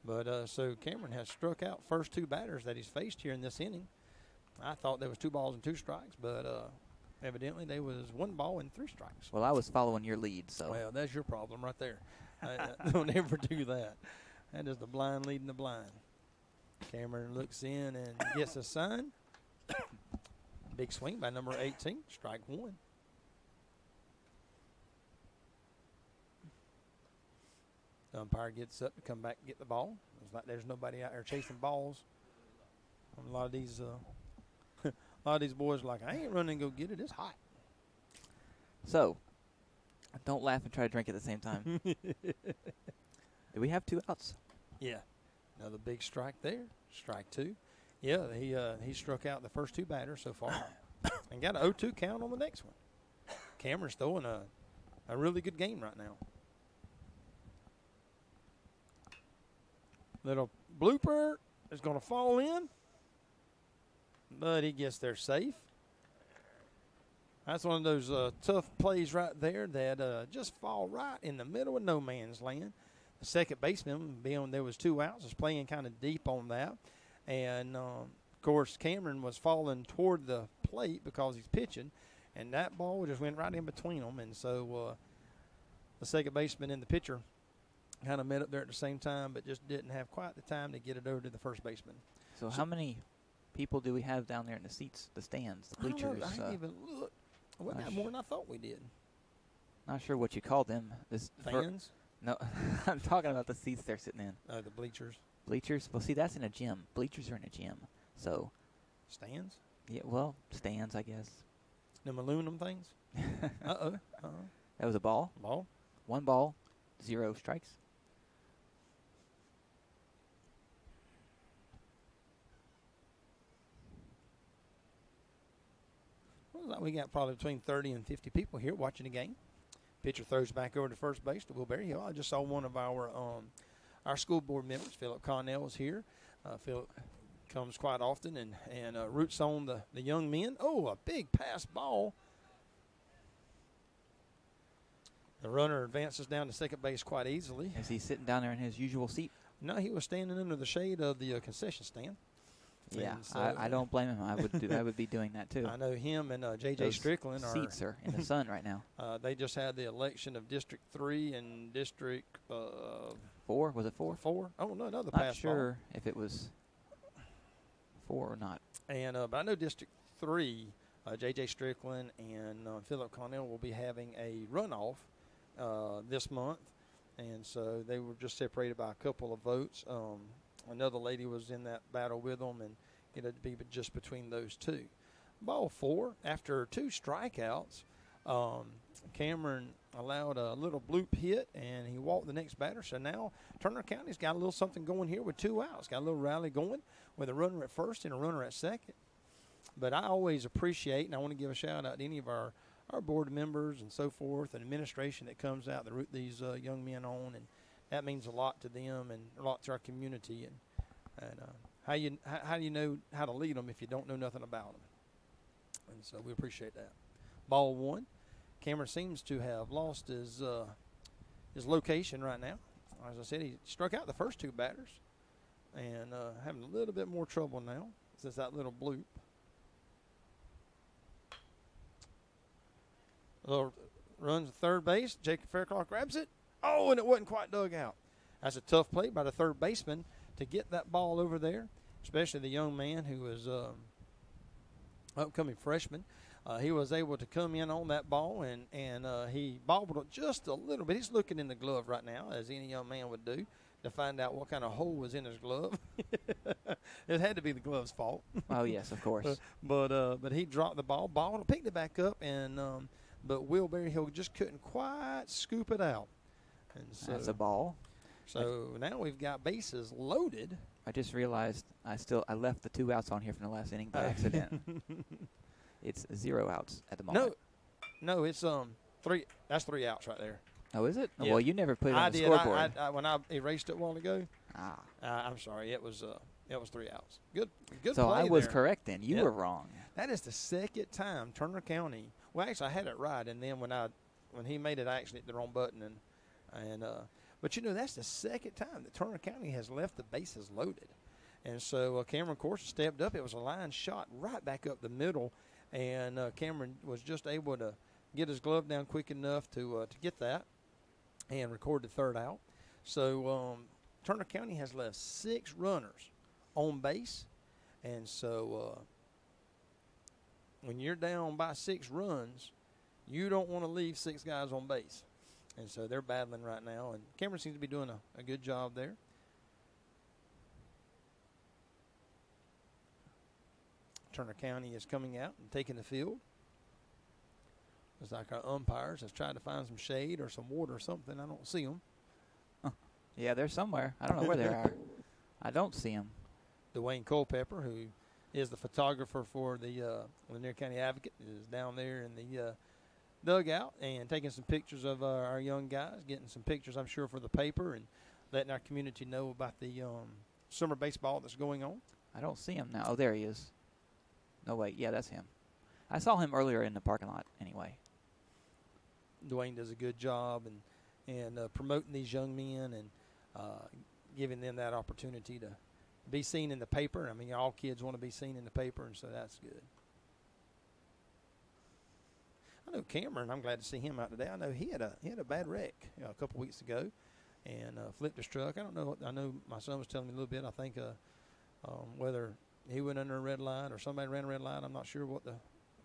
But so Cameron has struck out first 2 batters that he's faced here in this inning. I thought there was 2 balls and 2 strikes, but evidently there was 1 ball and 3 strikes. Well, I was following your lead, so. Well, that's your problem right there. Don't ever do that. That is the blind leading the blind. Cameron looks in and gets a sign. Big swing by number 18, strike 1. The umpire gets up to come back and get the ball. It's like there's nobody out there chasing balls. A lot of these boys are like, I ain't running to go get it. It's hot. So, don't laugh and try to drink at the same time. Do we have 2 outs? Yeah. Another big strike there. Strike 2. Yeah, he struck out the first 2 batters so far and got an 0-2 count on the next one. Cameron's throwing a really good game right now. Little blooper is going to fall in, but he gets there safe. That's one of those tough plays right there that just fall right in the middle of no man's land. The second baseman, being there was 2 outs, was playing kind of deep on that. And, of course, Cameron was falling toward the plate because he's pitching, and that ball just went right in between them. And so the second baseman and the pitcher kind of met up there at the same time, but just didn't have quite the time to get it over to the first baseman. So how many people do we have down there in the seats, the stands, the bleachers? I didn't even look. We got more than I thought we did. Not sure what you call them. Fans? No, I'm talking about the seats they're sitting in. Oh, the bleachers. Bleachers? Well, see, that's in a gym. Bleachers are in a gym. So. Stands? Yeah, well, stands, I guess. Them aluminum things? Uh-oh. That was a ball? Ball? 1 ball, 0 strikes. Looks like we got probably between 30 and 50 people here watching the game. Pitcher throws back over to first base to Will Berry. I just saw one of our school board members, Philip Connell, is here. Philip comes quite often and roots on the young men. Oh, a big pass ball. The runner advances down to second base quite easily. Is he sitting down there in his usual seat? No, he was standing under the shade of the concession stand. Yeah, so, I don't blame him. I would be doing that too. I know him and J.J. Strickland seats are in the sun right now. They just had the election of District 3 and District 4. Was it 4? 4. Oh, no, another Not pass sure ball. if it was 4 or not. And but I know District 3, J.J. Strickland and Philip Connell will be having a runoff this month. And so they were just separated by a couple of votes. Another lady was in that battle with them, and it had to be just between those 2. Ball 4, after 2 strikeouts, Cameron allowed a little bloop hit, and he walked the next batter. So now Turner County's got a little something going here with 2 outs. Got a little rally going with a runner at first and a runner at second. But I always appreciate, and I want to give a shout-out to any of our board members and so forth and administration that comes out to root these young men on, and that means a lot to them and a lot to our community. And how do you know how to lead them if you don't know nothing about them? And so we appreciate that. Ball 1. Cameron seems to have lost his location right now. As I said, he struck out the first 2 batters and having a little bit more trouble now since that little bloop. Runs to third base. Jacob Fairclough grabs it. Oh, and it wasn't quite dug out. That's a tough play by the third baseman to get that ball over there, especially the young man who was upcoming freshman. He was able to come in on that ball, and he bobbled it just a little bit. He's looking in the glove right now, as any young man would do, to find out what kind of hole was in his glove. It had to be the glove's fault. Oh, yes, of course. But he dropped the ball, picked it back up, and but Will Berryhill just couldn't quite scoop it out. And so That's a ball. So now we've got bases loaded. I just realized I left the 2 outs on here from the last inning by accident. It's 0 outs at the moment. No, it's 3. That's 3 outs right there. Oh, is it? Yeah. Well, you never put it on the did. scoreboard. When I erased it a while ago. I'm sorry. It was 3 outs. Good so play I was there. correct then. You were wrong. That is the second time Turner County. Well, actually, I had it right, and then when he made it, I actually hit the wrong button, but that's the second time that Turner County has left the bases loaded, and so Cameron Corson stepped up. It was a line shot right back up the middle, and Cameron was just able to get his glove down quick enough to get that and record the 3rd out. So Turner County has left 6 runners on base, and so when you're down by 6 runs, you don't want to leave 6 guys on base. And so they're battling right now, and Cameron seems to be doing a good job there. Turner County is coming out and taking the field. It's like our umpires have tried to find some shade or some water or something. I don't see them. Yeah, they're somewhere. I don't know where they are. I don't see them. Dwayne Culpepper, who is the photographer for the Lanier County Advocate, is down there in the dugout and taking some pictures of our young guys, getting some pictures, I'm sure, for the paper and letting our community know about the summer baseball that's going on. I don't see him now. Oh, there he is. No, wait. Yeah, that's him. I saw him earlier in the parking lot anyway. Dwayne does a good job and promoting these young men and giving them that opportunity to be seen in the paper. I mean, all kids want to be seen in the paper, and so that's good. I know Cameron. I'm glad to see him out today. I know he had a bad wreck a couple weeks ago, and flipped his truck. I don't know. I know my son was telling me a little bit. I think whether he went under a red light or somebody ran a red light. I'm not sure what the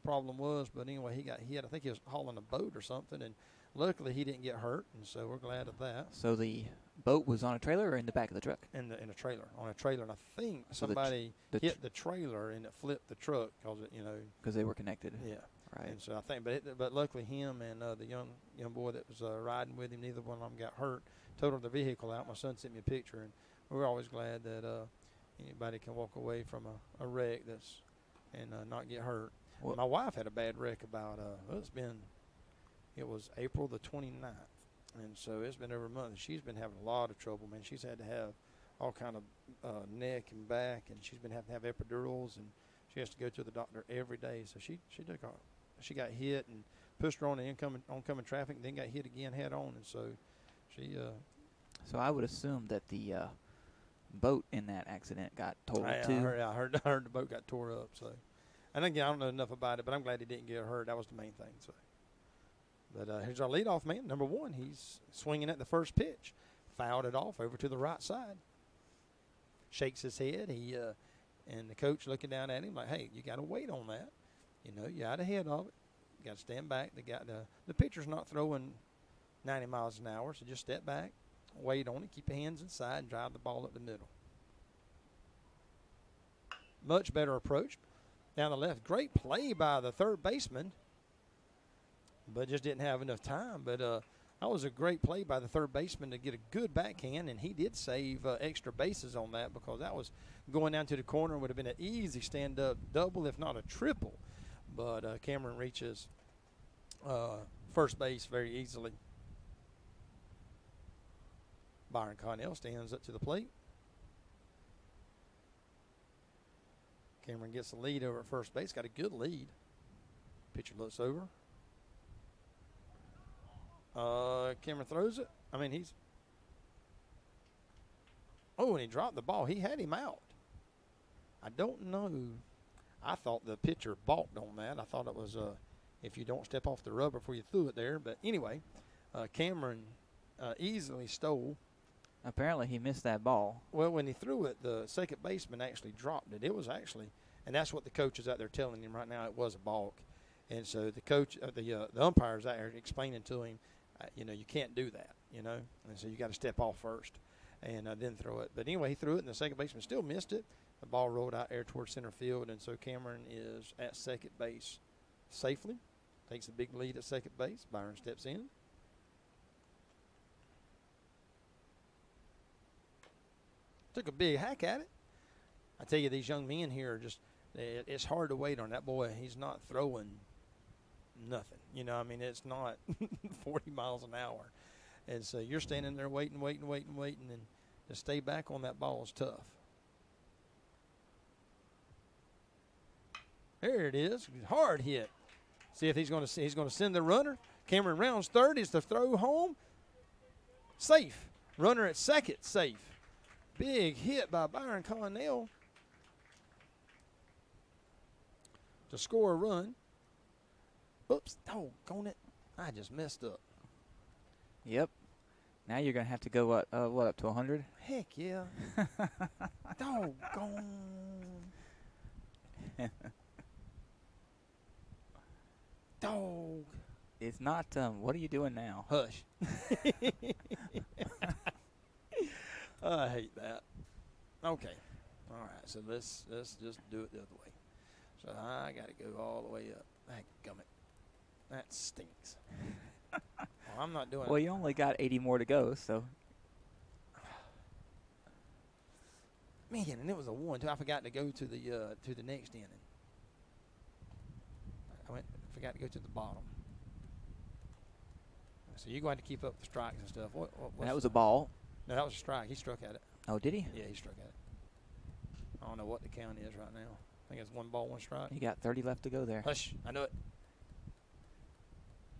problem was, but anyway, he got hit. I think he was hauling a boat or something, and luckily he didn't get hurt, and so we're glad of that. So the boat was on a trailer or in the back of the truck? In a trailer, on a trailer, and I think somebody hit the trailer and it flipped the truck because they were connected. Yeah. Right. And so I think, but luckily him and the young boy that was riding with him, neither one of them got hurt. Totaled the vehicle out. My son sent me a picture, and we're always glad that anybody can walk away from a wreck and not get hurt. Well, my wife had a bad wreck about it was April the 29th, and so it's been over a month. She's been having a lot of trouble, man. She's had to have all kind of neck and back, and she's been having to have epidurals, and she has to go to the doctor every day. So she got hit and pushed her on the oncoming traffic, and then got hit again head on, and so she. So I would assume that the boat in that accident got totaled too. I heard the boat got tore up. So, and again, I don't know enough about it, but I'm glad he didn't get hurt. That was the main thing. So, but here's our leadoff man, number 1. He's swinging at the first pitch, fouled it off over to the right side. Shakes his head. And the coach looking down at him like, hey, you got to wait on that. You're out ahead of it. You got to stand back. The pitcher's not throwing 90 miles an hour, so just step back, wait on it, keep your hands inside, and drive the ball up the middle. Much better approach down the left. Great play by the third baseman, but just didn't have enough time. But that was a great play by the third baseman to get a good backhand, and he did save extra bases on that because that was going down to the corner. Would have been an easy stand-up double, if not a triple. But Cameron reaches first base very easily. Byron Connell stands up to the plate. Cameron gets the lead over at first base. Got a good lead. Pitcher looks over. Cameron throws it. I mean, and he dropped the ball. He had him out. I don't know. I thought the pitcher balked on that. I thought it was if you don't step off the rubber before you threw it there. But anyway, Cameron easily stole. Apparently he missed that ball. Well, when he threw it, the second baseman actually dropped it. It was actually, and that's what the coach is out there telling him right now. It was a balk. And so the coach, the umpires out there explaining to him, you can't do that, And so you got to step off first. and then throw it. But anyway, he threw it, and the second baseman still missed it. The ball rolled out there towards center field, and so Cameron is at second base safely. Takes a big lead at second base. Byron steps in. Took a big hack at it. I tell you, these young men here are just, it's hard to wait on that boy. He's not throwing nothing. You know, I mean, it's not 40 miles an hour. And so you're standing there waiting, and to stay back on that ball is tough. There it is. Hard hit. See if he's going to send the runner. Cameron rounds third. Is the throw home. Safe. Runner at second. Safe. Big hit by Byron Connell to score a run. Oops. Doggone it. I just messed up. Yep. Now you're going to have to go, up to 100? Heck yeah. Doggone. Dog. It's not, what are you doing now? Hush. I hate that. Okay. All right. So let's just do it the other way. So I got to go all the way up. Gummit. That stinks. Well, I'm not doing it. Well, you only got 80 more to go, so. Man, and it was a 1-2. I forgot to go to the next inning. Forgot to go to the bottom. So you're going to keep up the strikes and stuff. That was a ball. No, that was a strike. He struck at it. Oh, did he? Yeah, he struck at it. I don't know what the count is right now. I think it's 1 ball, 1 strike. You got 30 left to go there. Hush. I know it.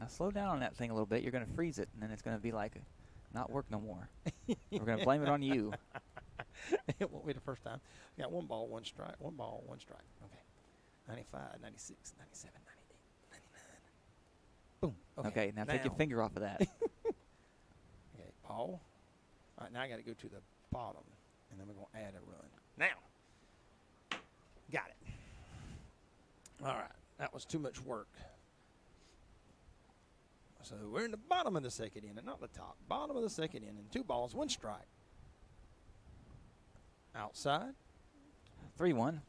Now slow down on that thing a little bit. You're going to freeze it, and then it's going to be like not work no more. We're going to blame it on you. It won't be the first time. We got 1 ball, 1 strike. 1 ball, 1 strike. Okay. 95, 96, 97, 98. Boom. Okay, now take your finger off of that. Okay, ball. All right, now I got to go to the bottom, and then we're going to add a run. Now. Got it. All right, that was too much work. So we're in the bottom of the second inning, not the top. Bottom of the second inning, 2 balls, 1 strike. Outside. 3-1.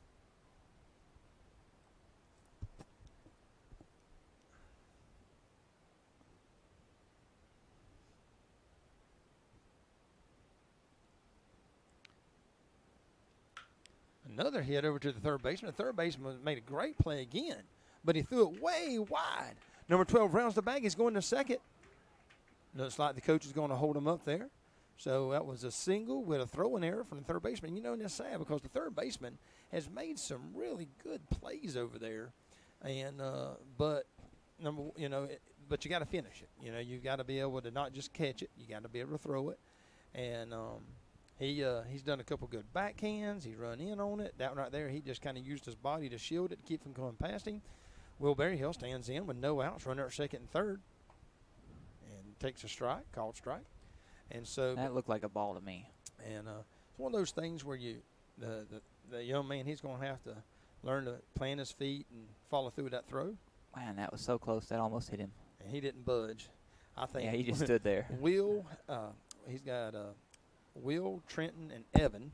Another hit over to the third baseman. The third baseman made a great play again, but he threw it way wide. Number 12 rounds the bag. He's going to second. Looks like the coach is going to hold him up there. So that was a single with a throwing error from the third baseman. You know, and that's sad because the third baseman has made some really good plays over there, and but you got to finish it. You know, you got to be able to not just catch it. You got to be able to throw it, and he's done a couple good backhands. He's run in on it. That one right there, he just kind of used his body to shield it, to keep from going past him. Will Berryhill stands in with no outs, runner at second and third, and takes a strike, called strike. And so that looked like a ball to me. And it's one of those things where the young man, he's going to have to learn to plant his feet and follow through with that throw. Man, that was so close. That almost hit him. And he didn't budge. I think. Yeah, he just stood there. Will, he's got Will, Trenton, and Evan.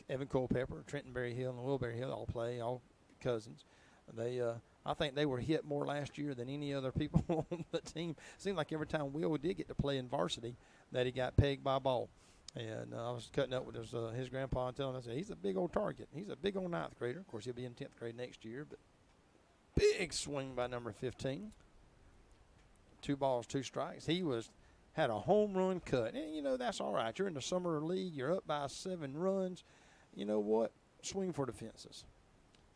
Evan Culpepper, Trenton Berryhill, and Will Berryhill all play, all cousins. I think they were hit more last year than any other people on the team. Seemed like every time Will did get to play in varsity that he got pegged by a ball. And I was cutting up with his grandpa and telling us he's a big old target. He's a big old 9th grader. Of course, he'll be in 10th grade next year. But big swing by number 15. 2 balls, 2 strikes. He had a home run cut. And, you know, that's all right. You're in the summer league. You're up by 7 runs. You know what? Swing for the fences.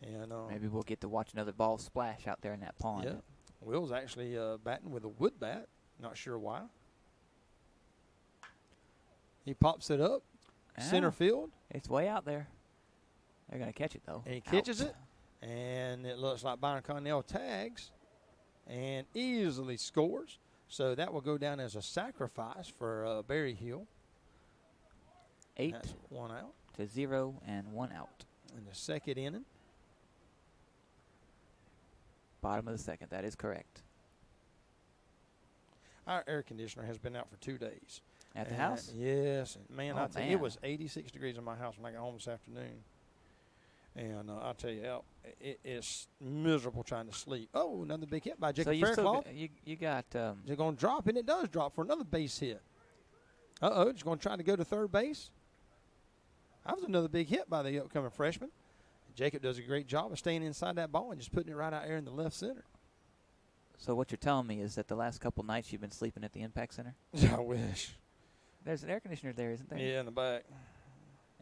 And maybe we'll get to watch another ball splash out there in that pond. Yeah. Will's actually batting with a wood bat. Not sure why. He pops it up. Center field. It's way out there. They're going to catch it, though. And he catches it. And it looks like Byron Connell tags and easily scores. So that will go down as a sacrifice for Berryhill. 8 That's 1 out. to 0 and 1 out. In the second inning. Bottom of the second. That is correct. Our air conditioner has been out for 2 days. At the house? Yes. Man, Oh, I tell you, man. it was 86 degrees in my house when I got home this afternoon. And I tell you, it's miserable trying to sleep. Oh, another big hit by Jacob So you Faircloth. you got Is it going to drop? And it does drop for another base hit. Uh-oh, it's going to try to go to third base. That was another big hit by the upcoming freshman. Jacob does a great job of staying inside that ball and just putting it right out there in the left center. So what you're telling me is that the last couple nights you've been sleeping at the Impact Center? I wish. There's an air conditioner there, isn't there? Yeah, in the back.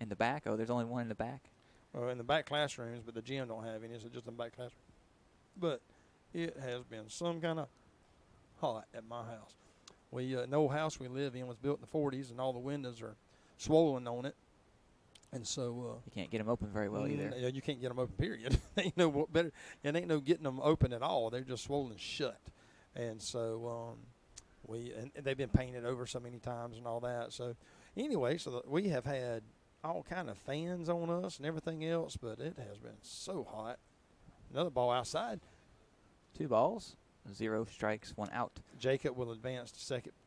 In the back? Oh, there's only one in the back? Well, in the back classrooms, but the gym don't have any, so just in the back classroom. But it has been some kind of hot at my house. An old house we live in was built in the 40s, and all the windows are swollen on it. And so you can't get them open very well either. You can't get them open, period. Ain't no better. It ain't no getting them open at all. They're just swollen shut. And so and they've been painted over so many times and all that. So anyway, we have had all kind of fans on us and everything else, but it has been so hot. Another ball outside. 2 balls, 0 strikes, 1 out. Jacob will advance to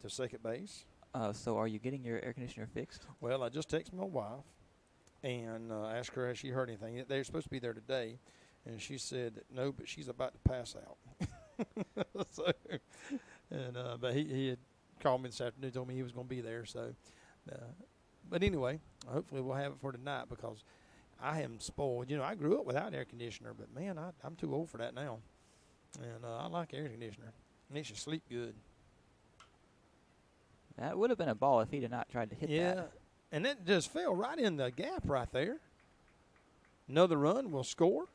second base. So are you getting your air conditioner fixed? Well, I just texted my wife and asked her has she heard anything. They're supposed to be there today, and she said that no, but she's about to pass out. But he had called me this afternoon, told me he was going to be there. So, but anyway, hopefully we'll have it for tonight because I am spoiled. I grew up without air conditioner, but man, I'm too old for that now. And I like air conditioner. It makes you sleep good. That would have been a ball if he had not tried to hit that. Yeah, and it just fell right in the gap right there. Another run will score.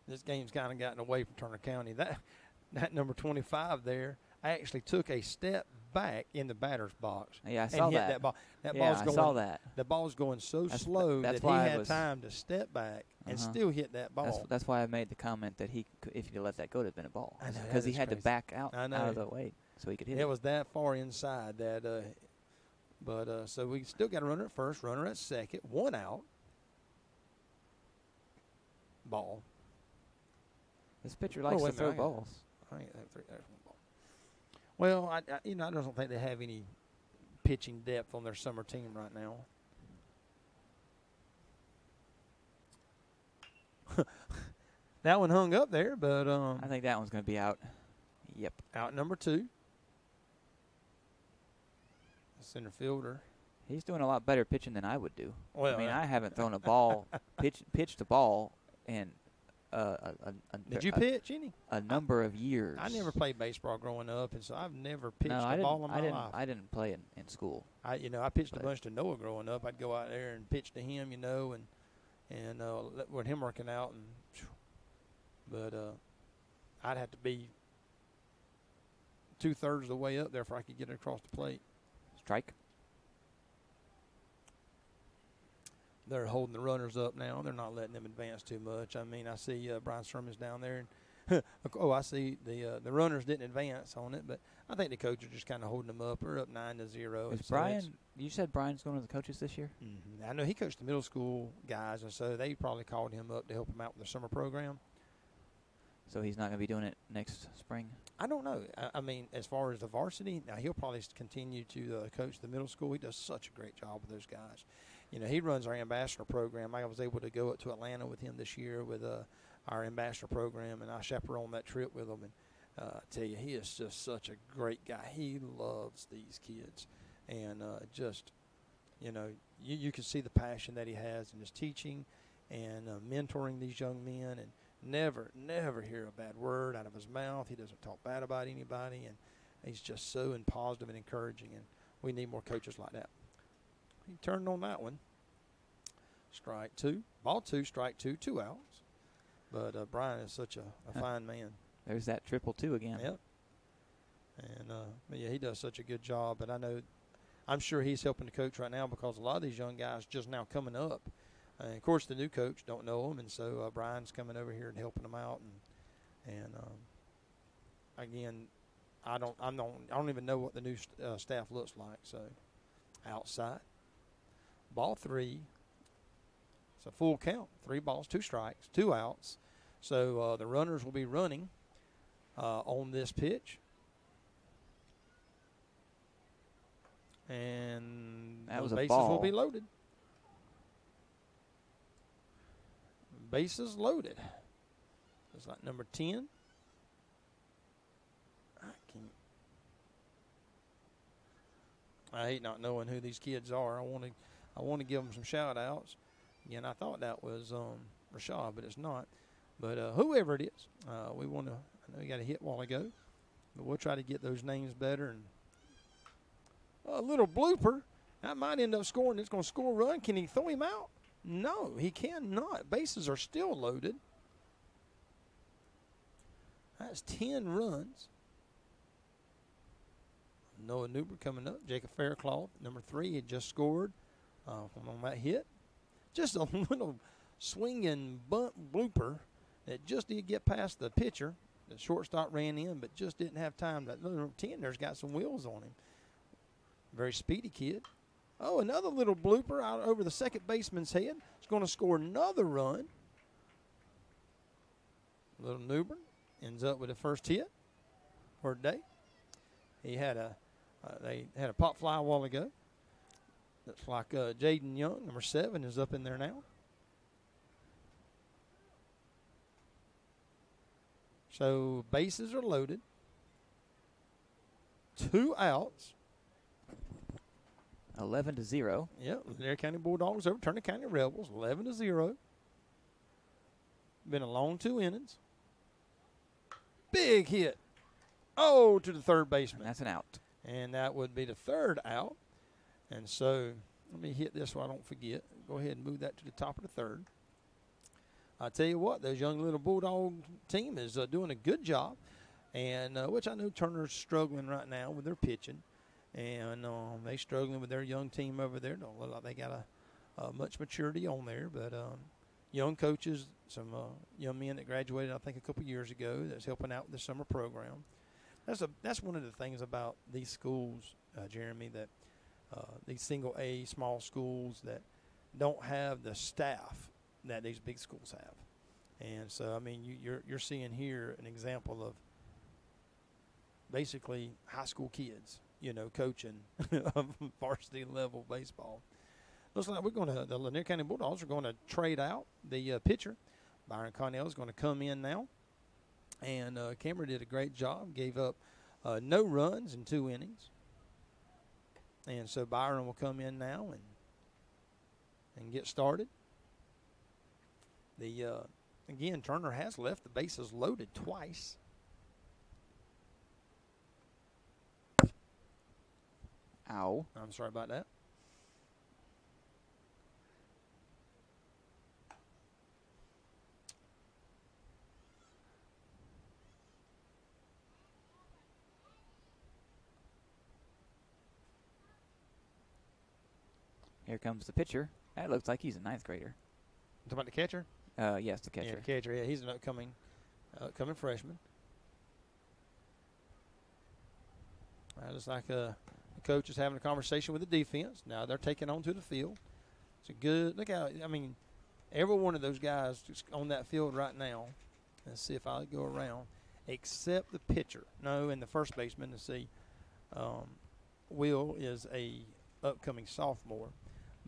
This game's kind of gotten away from Turner County. That number 25 there actually took a step back in the batter's box. Yeah, I saw and hit that. that ball. I saw that. The ball's going so slow that he had time to step back and still hit that ball. That's why I made the comment that if he'd let that go, it'd have been a ball. I know, Because he had crazy. to back out I know. of the way so he could hit it. It was that far inside that. So we still got a runner at first, runner at second, 1 out. Ball. This pitcher likes to throw balls. I ain't have 3. There's 1 ball. Well, I don't think they have any pitching depth on their summer team right now. That one hung up there, but I think that one's going to be out. Yep. Out number 2. Center fielder. He's doing a lot better pitching than I would do. Well, I mean, I haven't thrown a ball, pitched a ball in did you pitch any? A number of years. I never played baseball growing up, and so I've never pitched a ball in my life. I didn't play in school. I pitched a bunch to Noah growing up. I'd go out there and pitch to him, and with him working out, but I'd have to be 2/3 of the way up there before I could get it across the plate. Strike. They're holding the runners up now. They're not letting them advance too much. I mean, I see Brian Sermon's down there, and I see the runners didn't advance on it, but I think the coach are just kind of holding them up. They're up 9-0. Is Brian? You said Brian's going to the coaches this year? Mm-hmm. I know he coached the middle school guys, and so they probably called him up to help him out with the summer program. So he's not going to be doing it next spring? I don't know. I mean, as far as the varsity, now he'll probably continue to coach the middle school. He does such a great job with those guys. He runs our ambassador program. I was able to go up to Atlanta with him this year with our ambassador program, and I chaperoned that trip with him. And I tell you, he is just such a great guy. He loves these kids, and you can see the passion that he has in his teaching and mentoring these young men, and never hear a bad word out of his mouth. He doesn't talk bad about anybody, and he's just so positive and encouraging, and we need more coaches like that. He turned on that one. Strike 2. Ball 2, strike 2, 2 outs. But Brian is such a fine man. There's that 2-2 again. Yep. And, but yeah, he does such a good job. But I'm sure he's helping the coach right now because a lot of these young guys just now coming up. And, of course, the new coach don't know him. And so Brian's coming over here and helping them out. And again, I don't even know what the new staff looks like. So, outside. Ball 3. It's a full count. 3 balls, 2 strikes, 2 outs. So the runners will be running on this pitch. And that was a bases ball. will be loaded. Bases loaded. It's like number 10. I hate not knowing who these kids are. I want to give them some shout outs. Again, I thought that was Rashad, but it's not. But whoever it is, we want to. I know he got a hit a while ago, but we'll try to get those names better. And a little blooper that might end up scoring. It's going to score a run. Can he throw him out? No, he cannot. Bases are still loaded. That's 10 runs. Noah Newber coming up. Jacob Faircloth, number 3, had just scored on that hit. Just a little swinging bunt blooper that just did get past the pitcher. The shortstop ran in, but just didn't have time. That number 10 there's got some wheels on him. Very speedy kid. Oh, another little blooper out over the second baseman's head. He's going to score another run. Little Newbern ends up with the first hit for the day. He had they had a pop fly a while ago. Looks like Jaden Young, number 7, is up in there now. So bases are loaded. 2 outs. 11-0. Yep, Lanier County Bulldogs over Turner County Rebels, 11-0. Been a long 2 innings. Big hit. Oh, to the third baseman. And that's an out. And that would be the 3rd out. And so let me hit this so I don't forget. Go ahead and move that to the top of the 3rd. I tell you what, those young little Bulldog team is doing a good job, and which I know Turner's struggling right now with their pitching, and they struggling with their young team over there. Don't look like they got a much maturity on there, but young coaches, some young men that graduated I think a couple years ago that's helping out with the summer program. That's one of the things about these schools, Jeremy, that these single A small schools that don't have the staff that these big schools have. And so, I mean, you're seeing here an example of basically high school kids, coaching varsity level baseball. Looks like the Lanier County Bulldogs are going to trade out the pitcher. Byron Connell is going to come in now. And Cameron did a great job, gave up no runs in 2 innings. And so Byron will come in now and get started. Again, Turner has left the bases loaded twice. Ow. I'm sorry about that. Here comes the pitcher. That looks like he's a 9th grader. Talking about the catcher? Yes, the catcher. Yeah, the catcher. Yeah, he's an upcoming freshman. Looks like the coach is having a conversation with the defense. Now they're taking on to the field. It's a good look out. I mean, every one of those guys on that field right now. Let's see if I go around, except the pitcher. No, and the first baseman. To see, Will is a upcoming sophomore.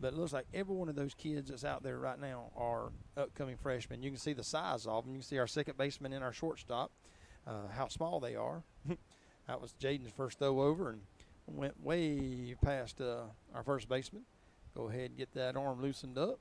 But it looks like every one of those kids that's out there right now are upcoming freshmen. You can see the size of them. You can see our second baseman and our shortstop, how small they are. That was Jaden's first throw over and went way past our first baseman. Go ahead and get that arm loosened up.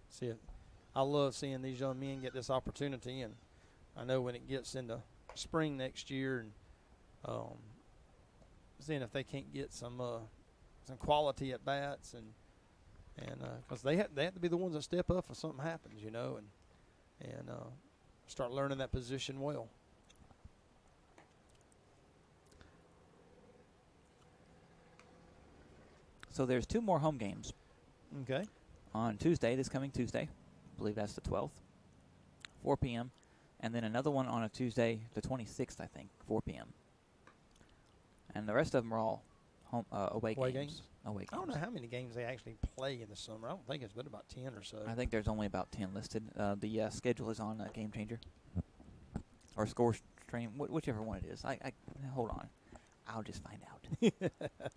See it. I love seeing these young men get this opportunity, and I know when it gets into spring next year, and seeing if they can't get some quality at bats, and because they have to be the ones that step up if something happens, and start learning that position well. So there's 2 more home games. Okay. On Tuesday, this coming Tuesday. I believe that's the 12th, 4 p.m. And then another one on a Tuesday, the 26th, I think, 4 p.m. And the rest of them are all home away games. games? Away games. I don't know how many games they actually play in the summer. I don't think it's been about 10 or so. I think there's only about 10 listed. The schedule is on Game Changer or Score Stream, whichever one it is. I hold on, I'll just find out. As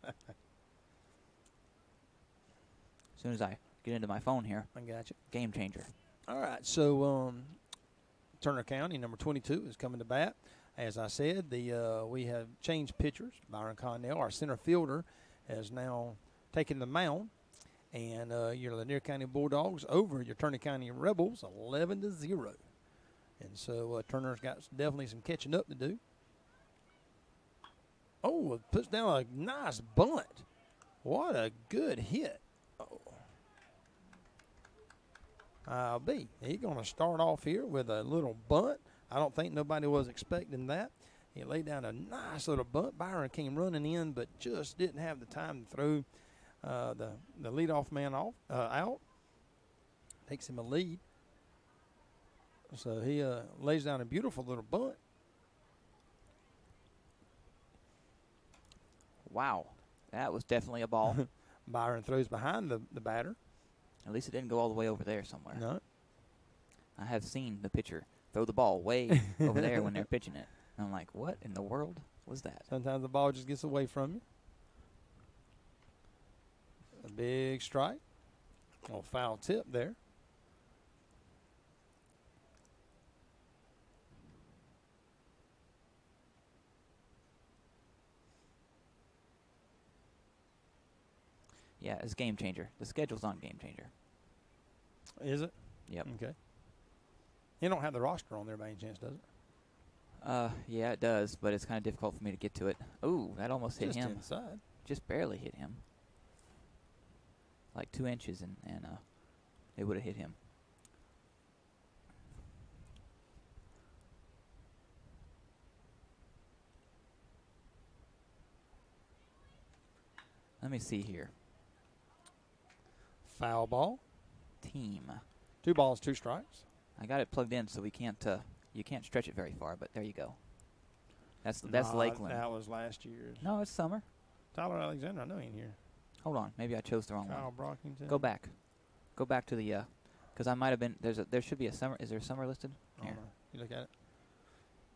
soon as I get into my phone here. I got you. Game Changer. All right, so Turner County, number 22, is coming to bat. As I said, we have changed pitchers. Byron Connell, our center fielder, has now taken the mound. And your Lanier County Bulldogs over your Turner County Rebels 11-0. And so Turner's got definitely some catching up to do. Oh, it puts down a nice bunt. What a good hit. Oh. I'll be. He's going to start off here with a little bunt. I don't think nobody was expecting that. He laid down a nice little bunt. Byron came running in, but just didn't have the time to throw the leadoff man out. Takes him a lead. So he lays down a beautiful little bunt. Wow. That was definitely a ball. Byron throws behind the batter. At least it didn't go all the way over there somewhere. No. I have seen the pitcher throw the ball way over there when they're pitching it. And I'm like, what in the world was that? Sometimes the ball just gets away from you. A big strike. A little foul tip there. Yeah, it's Game Changer. The schedule's on Game Changer. Is it? Yep. Okay. You don't have the roster on there by any chance, does it? Yeah, it does, but it's kind of difficult for me to get to it. Ooh, that almost hit Just him. inside. Just barely hit him. Like 2 inches, and it would have hit him. Let me see here. Foul ball. Team. 2 balls, 2 strikes. I got it plugged in so we can't. You can't stretch it very far, but there you go. That's Nah, Lakeland. That was last year's. No, it's summer. Tyler Alexander, I know he ain't here. Hold on, maybe I chose the wrong Kyle one. Brockington. Go back. Go back to the. Because I might have been. There should be a summer. Is there a summer listed? I Here. don't know. You look at it.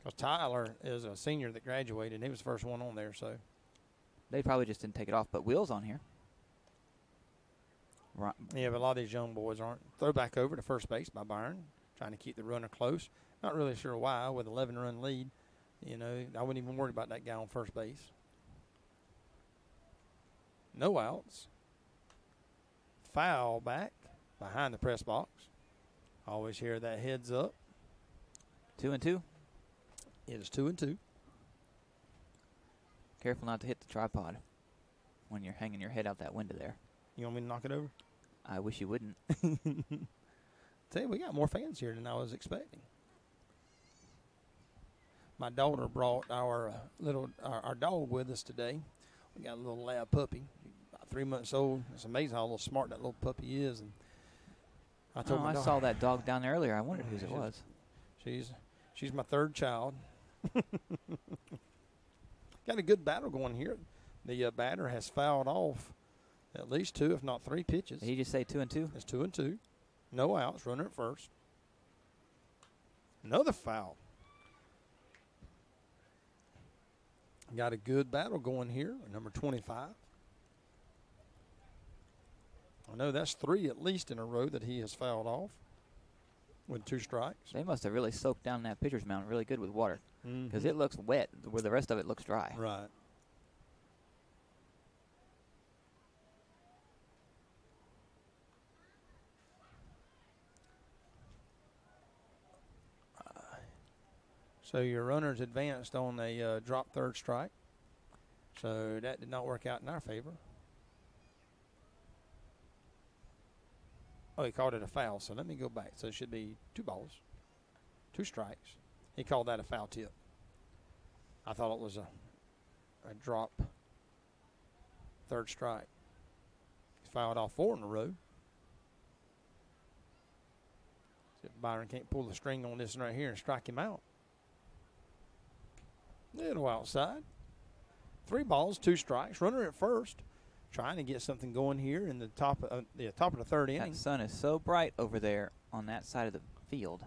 Because Tyler is a senior that graduated, and he was the first one on there, so. They probably just didn't take it off, but Will's on here. Right. Yeah, but a lot of these young boys aren't. Throw back over to first base by Byron, trying to keep the runner close. Not really sure why with 11-run lead. You know, I wouldn't even worry about that guy on first base. No outs. Foul back behind the press box. Always hear that heads up. 2-2. It is 2-2. Careful not to hit the tripod when you're hanging your head out that window there. You want me to knock it over? I wish you wouldn't. Tell you, we got more fans here than I was expecting. My daughter brought our dog with us today. We got a little lab puppy, about 3 months old. It's amazing how little smart that little puppy is. And I told my I daughter, saw that dog down there earlier. I wondered whose it was. She's my third child. Got a good battle going here. The batter has fouled off at least 2, if not 3 pitches. Did he just say 2-2? It's 2-2. No outs. Runner at first. Another foul. Got a good battle going here. Number 25. I know that's 3 at least in a row that he has fouled off with 2 strikes. They must have really soaked down that pitcher's mound really good with water because it looks wet where the rest of it looks dry. Right. So your runners advanced on a drop third strike. So that did not work out in our favor. Oh, he called it a foul. So let me go back. So it should be 2 balls, 2 strikes. He called that a foul tip. I thought it was a drop third strike. He fouled off 4 in a row. See if Byron can't pull the string on this one right here and strike him out. Little outside. 3 balls, 2 strikes. Runner at first, trying to get something going here in the top of the 3rd inning. That sun is so bright over there on that side of the field,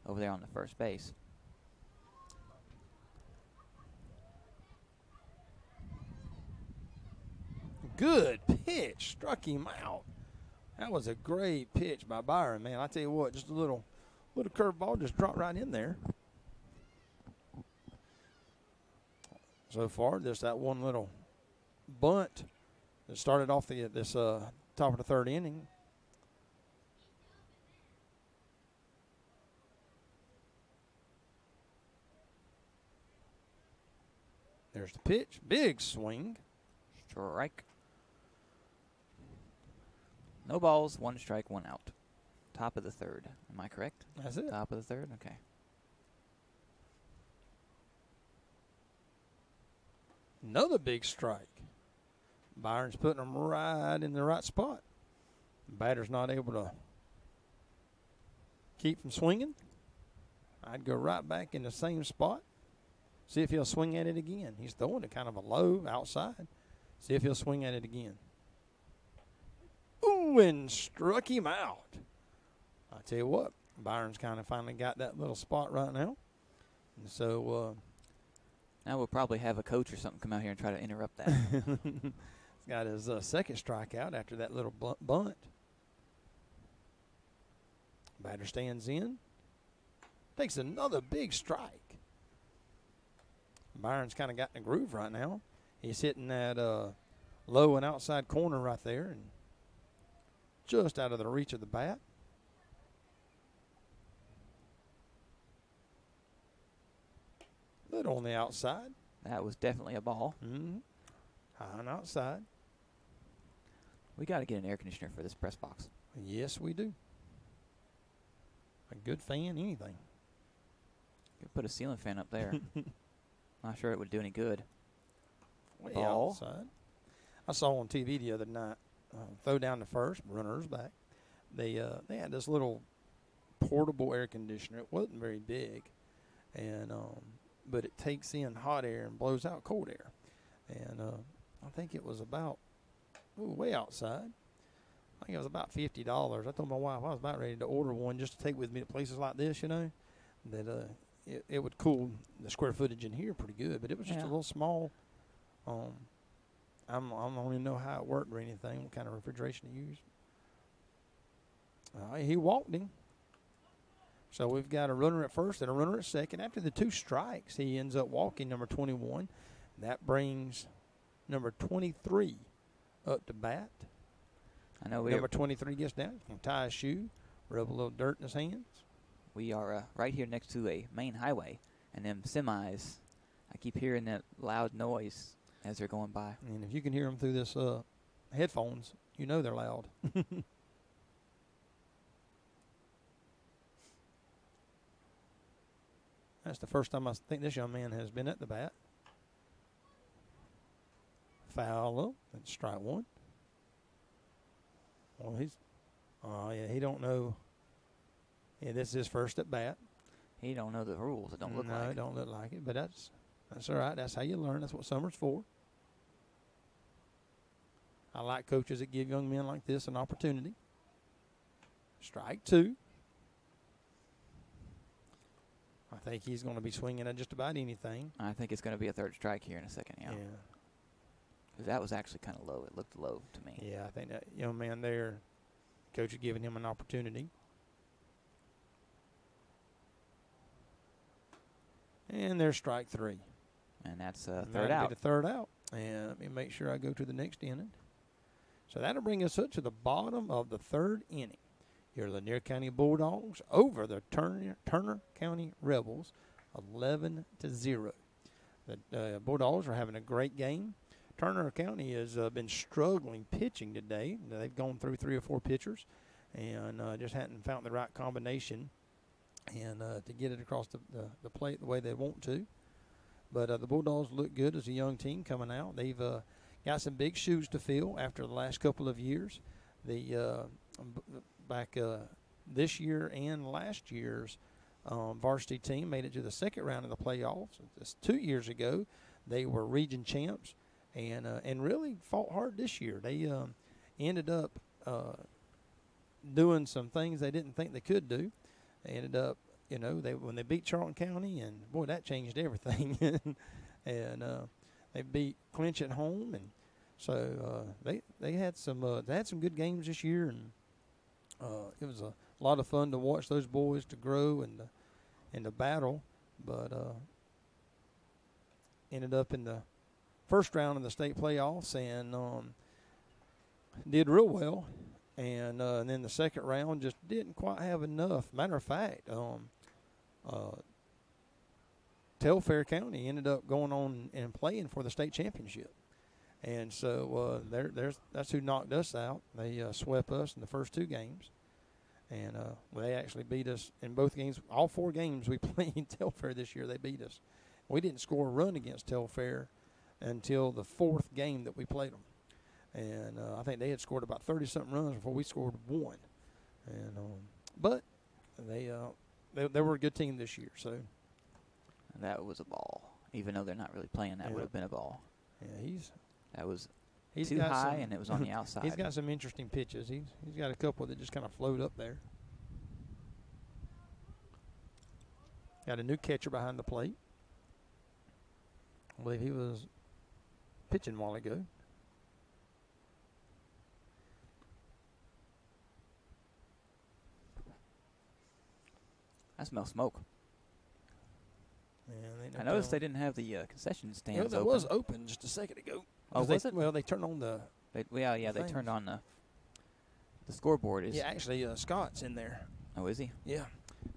over there on the first base. Good pitch, struck him out. That was a great pitch by Byron, man. I tell you what, just a little curveball just dropped right in there. So far, just that one little bunt that started off this top of the 3rd inning. There's the pitch, big swing. Strike. No balls, 1 strike, 1 out. Top of the 3rd. Am I correct? That's it. Top of the 3rd? Okay. Another big strike. Byron's putting him right in the right spot. Batter's not able to keep from swinging. I'd go right back in the same spot. See if he'll swing at it again. He's throwing it kind of a low outside. See if he'll swing at it again. Ooh, and struck him out. I tell you what, Byron's kind of finally got that little spot right now. And so now we'll probably have a coach or something come out here and try to interrupt that. he's got his 2nd strikeout after that little bunt. Batter stands in. Takes another big strike. Byron's kind of got in a groove right now. He's hitting that low and outside corner right there and just out of the reach of the bat. Little on the outside. That was definitely a ball. Mm-hmm. High and outside. We got to get an air conditioner for this press box. Yes, we do. A good fan, anything. Could put a ceiling fan up there. Not sure it would do any good. Way Ball. outside. I saw on TV the other night, throw down the first, runner's back. They had this little portable air conditioner. It wasn't very big, and but it takes in hot air and blows out cold air. And I think it was about way outside. I think it was about $50. I told my wife I was about ready to order one just to take with me to places like this, that it would cool the square footage in here pretty good. But it was just a little small. I don't even know how it worked or anything, what kind of refrigeration to use. He walked him. So we've got a runner at first and a runner at second. After the 2 strikes, he ends up walking number 21. That brings number 23 up to bat. I know Number 23 gets down, tie his shoe, rub a little dirt in his hands. We are right here next to a main highway, and them semis, I keep hearing that loud noise as they're going by. And if you can hear them through this headphones, you know they're loud. That's the first time I think this young man has been at the bat. Foul, that's strike 1. Well, he don't know. Yeah, this is his first at bat. He don't know the rules. It don't look like No, it. it don't look like it, but that's all right. That's how you learn. That's what summer's for. I like coaches that give young men like this an opportunity. Strike 2. I think he's going to be swinging at just about anything. I think it's going to be a 3rd strike here in a second, yeah. Because that was actually kind of low. It looked low to me. Yeah, I think that young man there, coach is giving him an opportunity. And there's strike 3. And that's And 3rd that'll out. be the 3rd out. And let me make sure I go to the next inning. So that'll bring us up to the bottom of the 3rd inning. Your Lanier County Bulldogs over the Turner County Rebels, 11-0. The Bulldogs are having a great game. Turner County has been struggling pitching today. They've gone through 3 or 4 pitchers and just hadn't found the right combination and to get it across the plate the way they want to. But the Bulldogs look good as a young team coming out. They've got some big shoes to fill after the last couple of years. Back this year and last year's varsity team made it to the 2nd round of the playoffs. Just 2 years ago, They were region champs, and really fought hard this year. They ended up doing some things they didn't think they could do. They ended up, when they beat Charlton County, and boy, that changed everything. and they beat Clinch at home, and so they had some good games this year, and it was a lot of fun to watch those boys to grow and to battle, but ended up in the first round of the state playoffs and did real well. And then the second round just didn't quite have enough. Matter of fact, Telfair County ended up going on and playing for the state championship. And so that's who knocked us out. They swept us in the first 2 games. And they actually beat us in both games. All 4 games we played in Telfair this year, they beat us. We didn't score a run against Telfair until the 4th game that we played them. And I think they had scored about 30-something runs before we scored 1. And but they were a good team this year. So that was a ball. Even though they're not really playing, that would have been a ball. Yeah, he's too high, and it was on the outside. He's got some interesting pitches. He's got a couple that just kind of float up there. Got a new catcher behind the plate. I believe he was pitching a while ago. I smell smoke. Yeah, I noticed they didn't have the concession stands open. open. It was open just a second ago. Oh, was it? Well, they turned on the. They turned on the scoreboard. Yeah, actually, Scott's in there. Oh, is he? Yeah,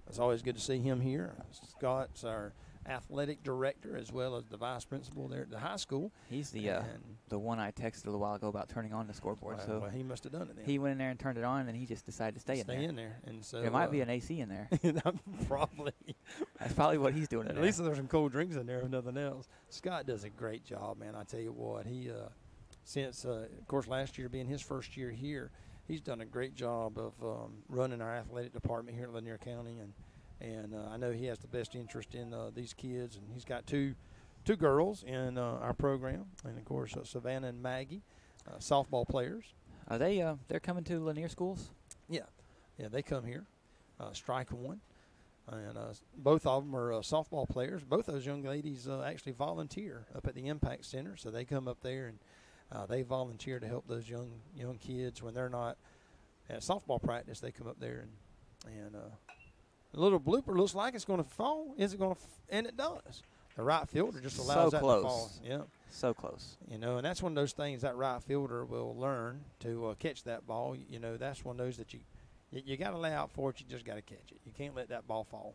it's always good to see him here. Scott's our athletic director as well as the vice principal there at the high school. He's the one I texted a little while ago about turning on the scoreboard. Well, he must have done it then. He went in there and turned it on, and he just decided to stay in there. And so there might be an AC in there. Probably. That's probably what he's doing in at there. least there's some cold drinks in there, if nothing else. Scott does a great job, man. I tell you what, he since of course last year being his first year here, he's done a great job of running our athletic department here at Lanier County, and I know he has the best interest in these kids, and he's got two girls in our program, and of course Savannah and Maggie, softball players. Are they're coming to Lanier schools? Yeah, they come here. Strike one, and both of them are softball players. Both those young ladies actually volunteer up at the Impact Center, so they come up there and they volunteer to help those young kids when they're not at softball practice. They come up there and a little blooper looks like it's going to fall. Is it going to? And it does. The right fielder just allows that to fall. Yeah, so close. And that's one of those things that right fielder will learn to catch that ball. That's one of those that you got to lay out for it. You just got to catch it. You can't let that ball fall.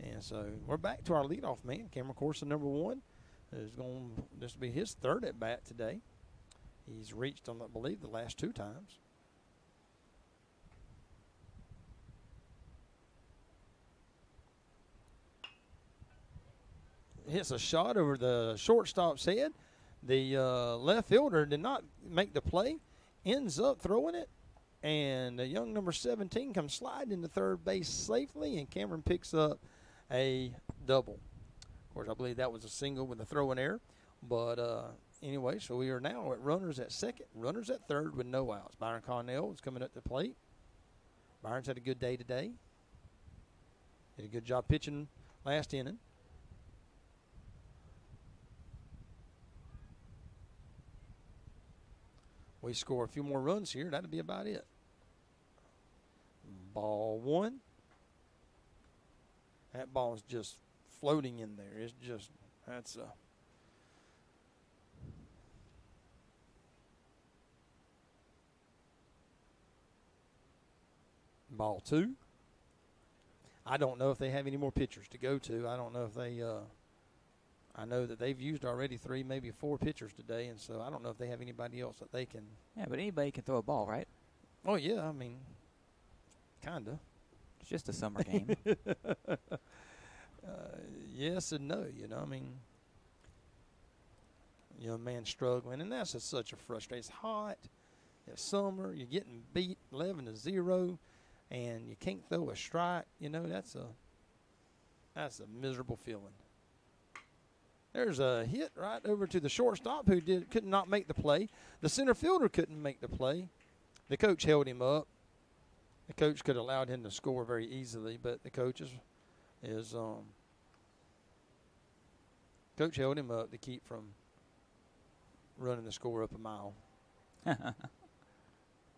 And so we're back to our leadoff man, Cameron Corson, number 1, this will be his 3rd at bat today. He's reached on, I believe, the last 2 times. Hits a shot over the shortstop's head. The left fielder did not make the play, ends up throwing it, and the young number 17 comes sliding into third base safely, and Cameron picks up a double. Of course, I believe that was a single with a throw-in error. But anyway, so we are now at runners at second, runners at third with no outs. Byron Connell is coming up to the plate. Byron's had a good day today. Did a good job pitching last inning. We score a few more runs here, that'll be about it. Ball 1. That ball is just floating in there. It's just, that's a. Ball 2. I don't know if they have any more pitchers to go to. I don't know if they I know that they've used already 3, maybe 4 pitchers today, and so I don't know if they have anybody else that they can. Yeah, but anybody can throw a ball, right? Oh, yeah, I mean, kind of. It's just a summer game. Yes and no, I mean, young man struggling, and that's just such a frustration. It's hot. It's summer. You're getting beat 11-0, and you can't throw a strike. That's a miserable feeling. There's a hit right over to the shortstop who could not make the play. The center fielder couldn't make the play. The coach held him up. The coach could have allowed him to score very easily, but the coach coach held him up to keep from running the score up a mile.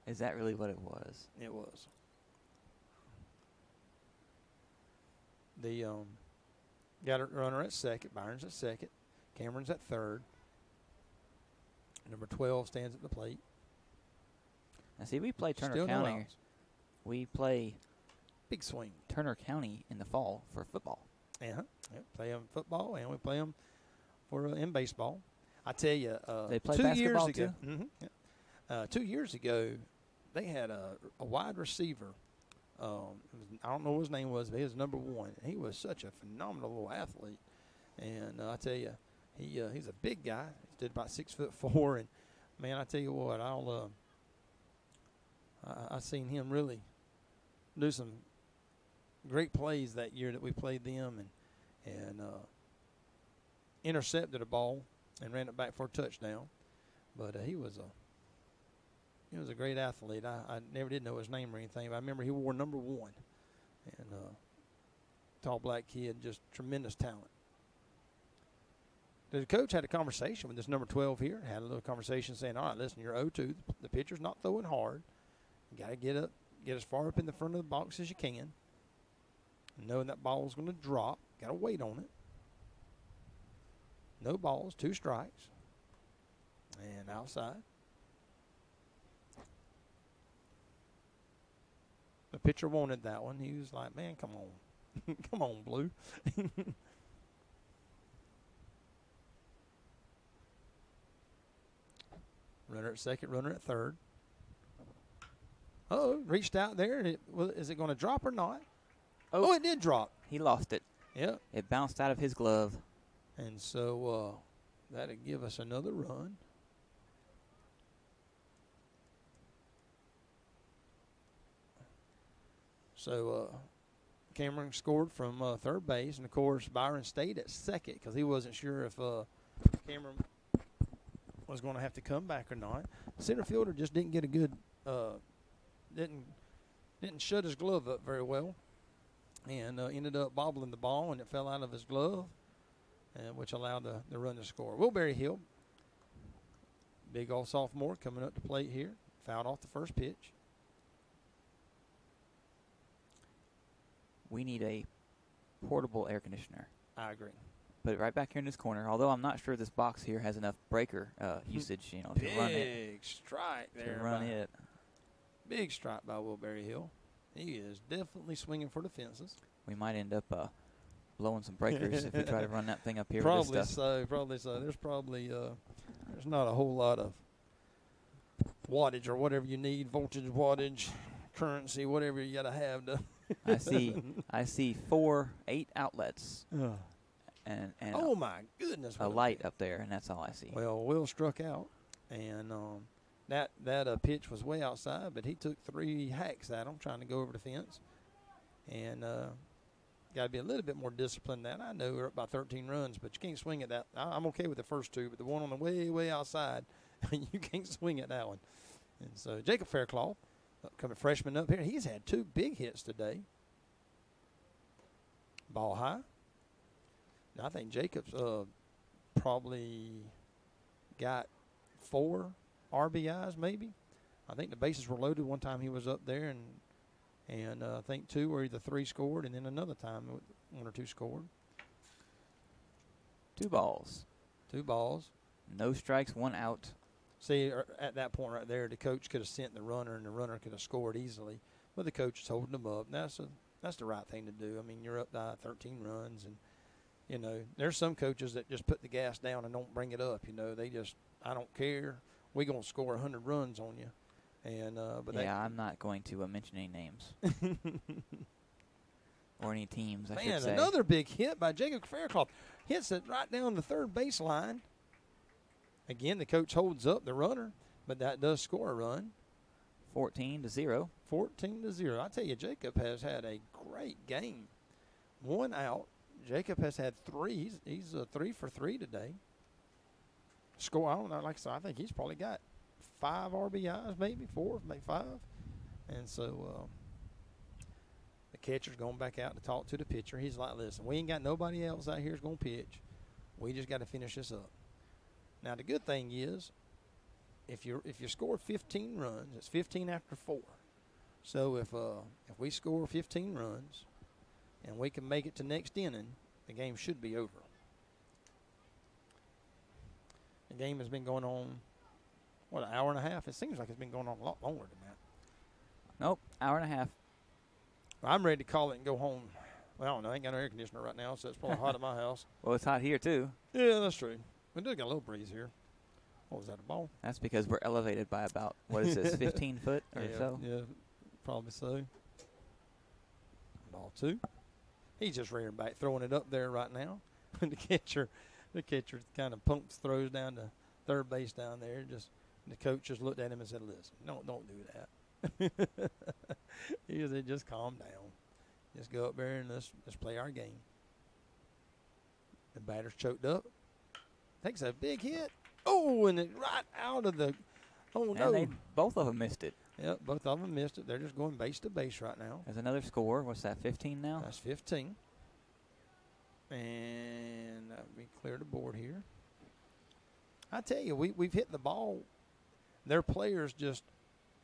Is that really what it was? It was. The got a runner at second. Byron's at second. Cameron's at third. Number 12 stands at the plate. Now, see, we play Turner Still no County. outs. We play Big swing. Turner County in the fall for football. Yeah, play them football, and we play them for in baseball. I tell you, They play 2 basketball years ago. too? 2 years ago, they had a wide receiver. I don't know what his name was, but he was number 1. He was such a phenomenal little athlete, and I tell you, he's a big guy. He stood about 6'4", and man, I tell you what, I seen him really do some great plays that year that we played them, and intercepted a ball and ran it back for a touchdown. But he was a great athlete. I never did know his name or anything, but I remember he wore number 1, and tall black kid, just tremendous talent. The coach had a conversation with this number 12 here. Had a little conversation saying, all right, listen, you're 0-2. The pitcher's not throwing hard. You got to get as far up in the front of the box as you can. Knowing that ball's going to drop, got to wait on it. No balls, 2 strikes. And outside. The pitcher wanted that one. He was like, man, come on. Come on, Blue. Runner at second, runner at third. Oh, reached out there. Is it going to drop or not? Oh, it did drop. He lost it. Yep. It bounced out of his glove. And so that'll give us another run. So Cameron scored from third base, and of course Byron stayed at second because he wasn't sure if Cameron was going to have to come back or not. Center fielder just didn't get a good didn't shut his glove up very well, and ended up bobbling the ball, and it fell out of his glove, which allowed the run to score. Wilberry Hill, big old sophomore coming up to plate here, fouled off the first pitch. We need a portable air conditioner. I agree. Put it right back here in this corner. Although I'm not sure this box here has enough breaker usage, to run it. Big strike there. To run it. Big strike by Wilberry Hill. He is definitely swinging for the fences. We might end up blowing some breakers if we try to run that thing up here. Probably with this stuff. Probably so. There's probably there's not a whole lot of wattage or whatever you need, voltage, wattage, currency, whatever you got to have to. I see 4 8 outlets. And oh my goodness! A light up there, and that's all I see. Well, Will struck out, and that pitch was way outside, but he took 3 hacks at him trying to go over the fence, and got to be a little bit more disciplined than that. I know we're up by 13 runs, but you can't swing at that. I'm okay with the first 2, but the one on the way outside, you can't swing at that one. And so Jacob Fairclough, coming freshman up here, he's had 2 big hits today. Ball high. I think Jacob's probably got 4 RBIs maybe. I think the bases were loaded one time he was up there, and I think 2 or either 3 scored, and then another time 1 or 2 scored. 2 balls. 2 balls. No strikes, 1 out. See, at that point right there, the coach could have sent the runner, and the runner could have scored easily, but the coach is holding them up. That's the right thing to do. I mean, you're up by 13 runs, and there's some coaches that just put the gas down and don't bring it up. They just, I don't care. We're going to score 100 runs on you. And I'm not going to mention any names. Or any teams, I should say. Man, another big hit by Jacob Fairclough. Hits it right down the third baseline. Again, the coach holds up the runner, but that does score a run. 14-0. 14-0. I tell you, Jacob has had a great game. 1 out, Jacob has had 3. He's 3 for 3 today. Score, I don't know. Like I said, I think he's probably got 5 RBIs, maybe 4, maybe 5. And so the catcher's going back out to talk to the pitcher. He's like, listen, we ain't got nobody else out here that's going to pitch. We just got to finish this up. Now, the good thing is, if you score 15 runs, it's 15 after 4. So if we score 15 runs and we can make it to next inning, the game should be over. The game has been going on, an hour and a half? It seems like it's been going on a lot longer than that. Nope, hour and a half. I'm ready to call it and go home. Well, I don't know. I ain't got no air conditioner right now, so it's probably hot at my house. Well, it's hot here, too. Yeah, that's true. We do got a little breeze here. What was that, a ball? That's because we're elevated by about, what is this, 15 foot or so? Yeah, probably so. Ball 2. He's just rearing back, throwing it up there right now. the catcher kind of pumps, throws down to third base down there. The coach just looked at him and said, listen, don't do that. He said, just calm down. Just go up there and let's play our game. The batter's choked up. Takes a big hit. Oh, and it right out of the – oh, no. And both of them missed it. Yep, both of them missed it. They're just going base to base right now. There's another score. What's that, 15 now? That's 15. And we clear the board here. I tell you, we've hit the ball. Their players just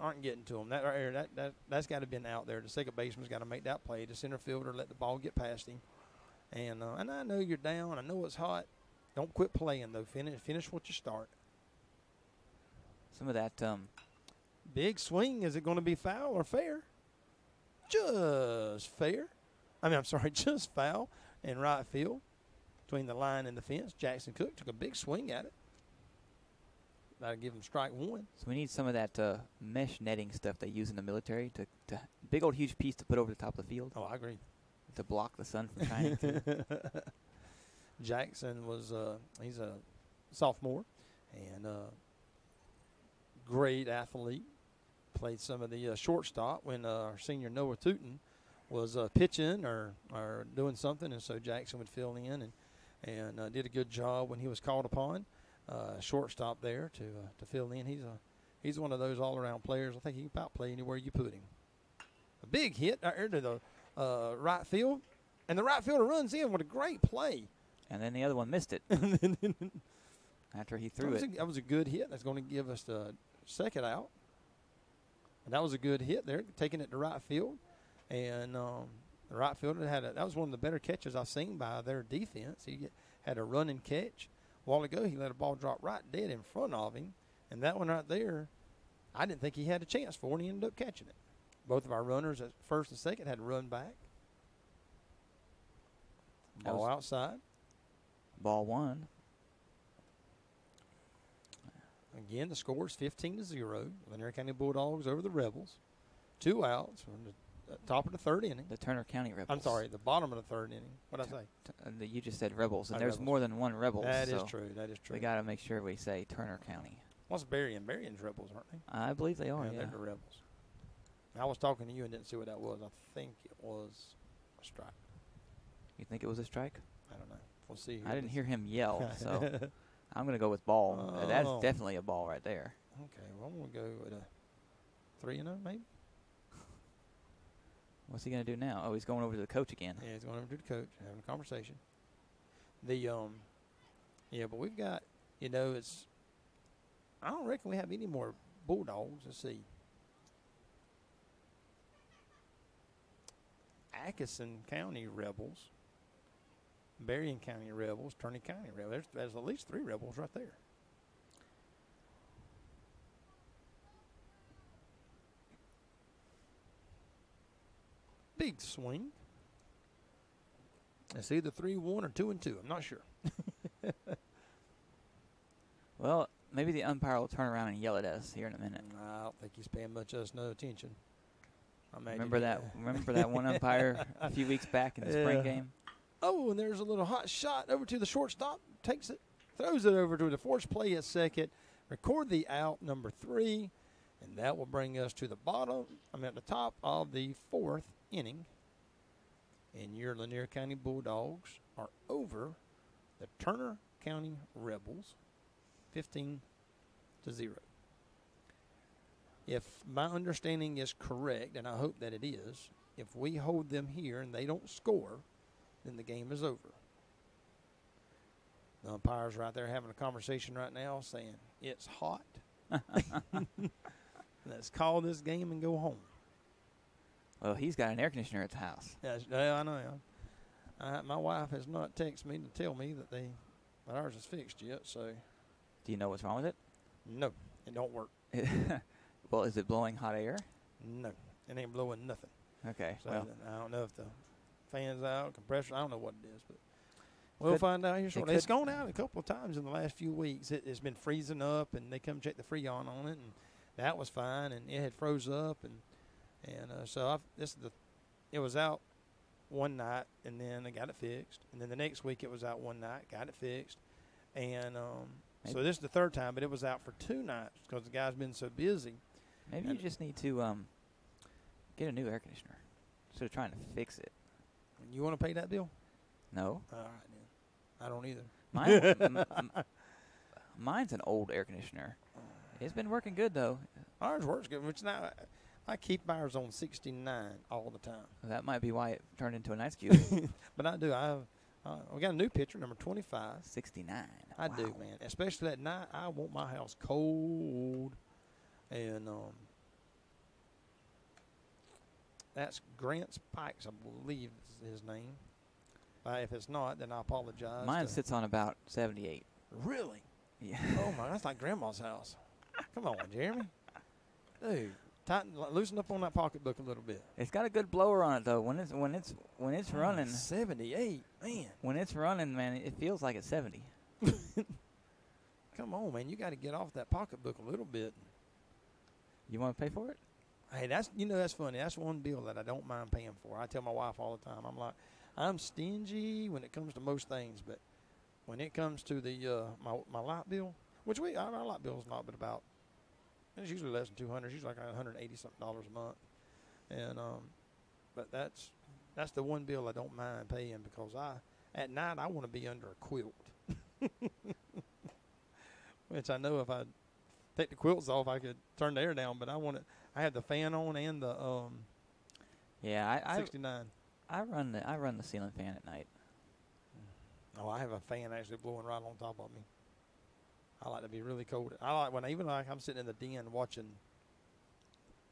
aren't getting to them. That right there, that's got to be out there. The second baseman's got to make that play. The center fielder let the ball get past him. And I know you're down. I know it's hot. Don't quit playing, though. Finish what you start. Some of that big swing. Is it going to be foul or fair? Just fair. Just foul in right field between the line and the fence. Jackson Cook took a big swing at it. That'll give him strike 1. So we need some of that mesh netting stuff they use in the military to big old huge piece to put over the top of the field. Oh, I agree. To block the sun from shining through. Jackson was he's a sophomore and great athlete. Played some of the shortstop when our senior Noah Tootin was pitching or doing something, and so Jackson would fill in and did a good job when he was called upon. Shortstop there to fill in. He's one of those all-around players. I think he can about play anywhere you put him. A big hit out there to the right field, and the right fielder runs in with a great play. And then the other one missed it after he threw it. That was a good hit. That's going to give us the second out. And that was a good hit there, taking it to right field. And the right fielder that was one of the better catches I've seen by their defense. He had a running catch. A while ago, he let a ball drop right dead in front of him. And that one right there, I didn't think he had a chance for, and he ended up catching it. Both of our runners at first and second had to run back. Ball outside. Ball 1. Again, the score is 15-0. Lanier County Bulldogs over the Rebels. 2 outs from the top of the third inning. The Turner County Rebels. I'm sorry, the bottom of the third inning. What did I say? You just said Rebels, and there's Rebels. more than one Rebels. That is true. That is true. We got to make sure we say Turner County. What's Berrien? Berrien's Rebels, aren't they? I believe they are, yeah. They're the Rebels. I was talking to you and didn't see what that was. I think it was a strike. You think it was a strike? I don't know. We'll see. I didn't hear him yell, so I'm going to go with ball. That's definitely a ball right there. Okay, well, I'm going to go with a 3-0 maybe. What's he going to do now? Oh, he's going over to the coach again. Yeah, he's going over to the coach, having a conversation. But we've got, it's, I don't reckon we have any more Bulldogs. Let's see. Atkinson County Rebels, Berrien County Rebels, Turner County Rebels. There's at least 3 Rebels right there. Big swing. It's either 3-1 or 2-2. I'm not sure. Well, maybe the umpire will turn around and yell at us here in a minute. I don't think he's paying much of us no attention. Remember that one umpire a few weeks back in the spring game? Oh, and there's a little hot shot over to the shortstop. Takes it, throws it over to the force play at second. Record the out, number 3, and that will bring us to the top of the 4th inning. and your Lanier County Bulldogs are over the Turner County Rebels 15-0. If my understanding is correct, and I hope that it is, if we hold them here and they don't score, then the game is over. The umpire's right there having a conversation right now saying, it's hot. Let's call this game and go home. Well, he's got an air conditioner at the house. Yeah, I know. My wife has not texted me to tell me that ours is fixed yet. So, Do you know what's wrong with it? No, it don't work. Well, is it blowing hot air? No, it ain't blowing nothing. Okay. So well, I don't know if the fan's out, compressor. I don't know what it is, but we'll find out here shortly. It's gone out a couple of times in the last few weeks. It's been freezing up, and they come check the Freon on it, and that was fine, and it had froze up, and so it was out one night, and then I got it fixed, and then the next week it was out one night, got it fixed, and so this is the third time, but it was out for 2 nights because the guy's been so busy. Maybe you just need to get a new air conditioner instead of trying to fix it. You want to pay that bill? No. All right, then. I don't either. Mine's an old air conditioner. It's been working good, though. Ours works good, which now I keep ours on 69 all the time. That might be why it turned into an ice cube. But I do. We got a new picture, number 25. 69. I Wow. do, man. Especially at night, I want my house cold. And that's Grant Spikes, I believe is his name. If it's not, then I apologize. Mine sits on about 78. Really? Yeah. Oh, my, that's like Grandma's house. Come on, Jeremy. Dude, loosen up on that pocketbook a little bit. It's got a good blower on it, though. When it's running. 78, man. When it's running, man, it feels like it's 70. Come on, man. You got to get off that pocketbook a little bit. You want to pay for it? Hey, that's funny. That's one bill that I don't mind paying for. I tell my wife all the time. I'm like, I'm stingy when it comes to most things, but when it comes to the my light bill, which our light bill is not but about, it's usually less than $200. It's usually like $180 something a month, and but that's the one bill I don't mind paying because at night I want to be under a quilt, which I know if I take the quilts off I could turn the air down, but I have the fan on and the 69. I run the ceiling fan at night. Oh, I have a fan actually blowing right on top of me. I like to be really cold. I like when I'm sitting in the den watching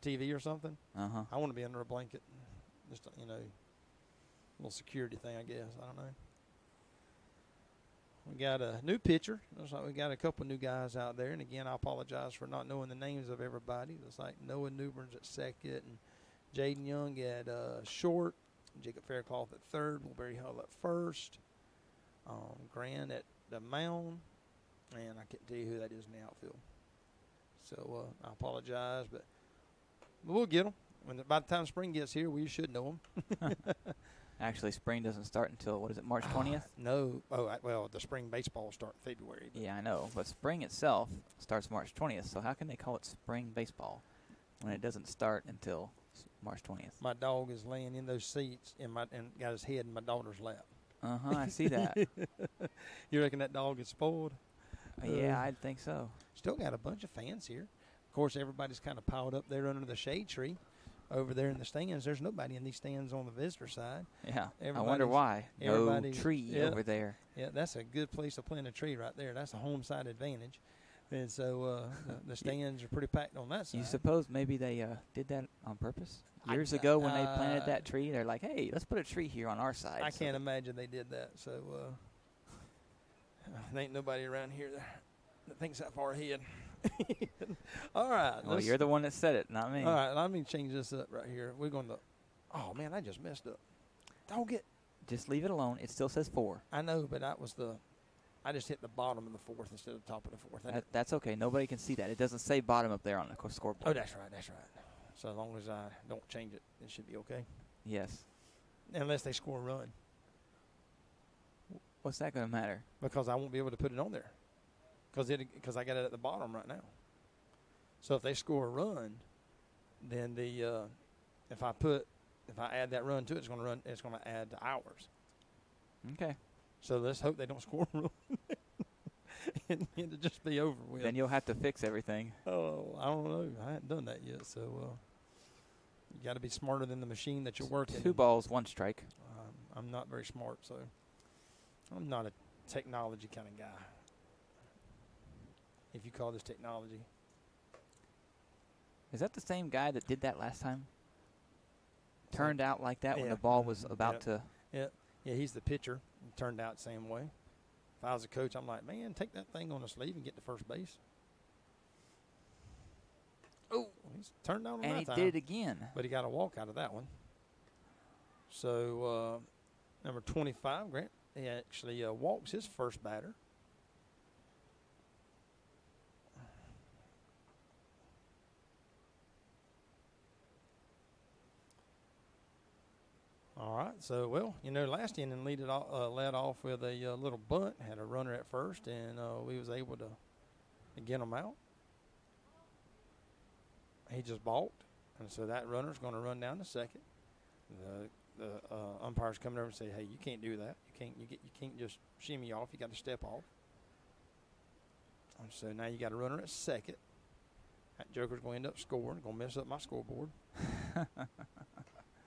TV or something. I want to be under a blanket, just a little security thing, I guess. I don't know. We got a new pitcher. Looks like we got a couple new guys out there. And again, I apologize for not knowing the names of everybody. Looks like Noah Newburn's at second, and Jaden Young at short, Jacob Faircloth at third, Wilbury Hull at first, Grant at the mound, and I can't tell you who that is in the outfield. So I apologize, but we'll get them. By the time spring gets here, we should know them. Actually, spring doesn't start until, what is it, March 20th? No. Well, the spring baseball start in February. Yeah, I know. But spring itself starts March 20th. So how can they call it spring baseball when it doesn't start until March 20th? My dog is laying in those seats and got his head in my daughter's lap. I see that. You reckon that dog is spoiled? Yeah, I think so. Still got a bunch of fans here. Of course, everybody's kind of piled up there under the shade tree. Over there in the stands, there's nobody in these stands on the visitor side. Yeah, I wonder why. No tree over there. Yeah, that's a good place to plant a tree right there. That's a home side advantage. And so the stands are pretty packed on that side. You suppose maybe they did that on purpose? Years ago when they planted that tree, they're like, hey, let's put a tree here on our side. I can't imagine they did that. So there ain't nobody around here that thinks that far ahead. All right. Well, you're the one that said it, not me. All right, let me change this up right here. We're going to – oh, man, I just messed up. Don't get – just leave it alone. It still says 4. I know, but that was I just hit the bottom of the fourth instead of the top of the fourth. That's okay. Nobody can see that. It doesn't say bottom up there on the scoreboard. Oh, that's right. So as long as I don't change it, it should be okay. Yes. Unless they score a run. What's that going to matter? Because I won't be able to put it on there. Because I got it at the bottom right now. So if they score a run, then if if I add that run to it, it's going to run. It's going to add to ours. Okay. So let's hope they don't score a run and it'll just be over with. Then you'll have to fix everything. Oh, I don't know. I hadn't done that yet. So you got to be smarter than the machine that you're working. 2 balls, 1 strike. I'm not very smart, so I'm not a technology kind of guy. If you call this technology. Is that the same guy that did that last time? Turned out like that when the ball was about to. Yeah, he's the pitcher. It turned out the same way. If I was a coach, I'm like, man, take that thing on the sleeve and get to first base. Oh, he's turned out on that time. And he did it again. But he got a walk out of that one. So, number 25, Grant, he actually walks his first batter. All right, so, well, last inning led off with a little bunt, had a runner at first, and we was able to get him out. He just balked, and so that runner's going to run down to second. The umpire's coming over and say, hey, you can't do that. You can't just shimmy off. You got to step off. And so now you got a runner at second. That joker's going to end up scoring, going to mess up my scoreboard.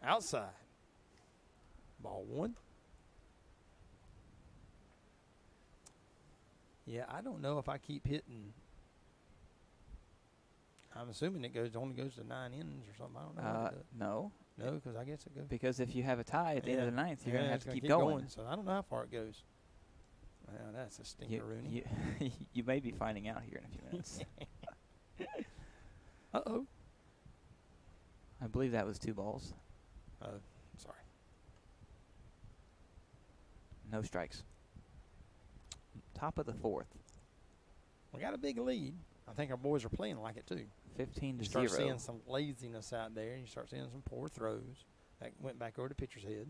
Outside. Ball 1. Yeah, I don't know if I keep hitting. I'm assuming it only goes to 9 innings or something. I don't know. No. No, because I guess it goes. Because if you have a tie at the end of the 9th, you're going to have to keep going. So I don't know how far it goes. Well, that's a stinkeroonie. You may be finding out here in a few minutes. Uh-oh. I believe that was 2 balls. Sorry. No strikes. Top of the 4th. We got a big lead. I think our boys are playing like it too. 15-0. You start seeing some laziness out there, and you start seeing some poor throws. That went back over the pitcher's head.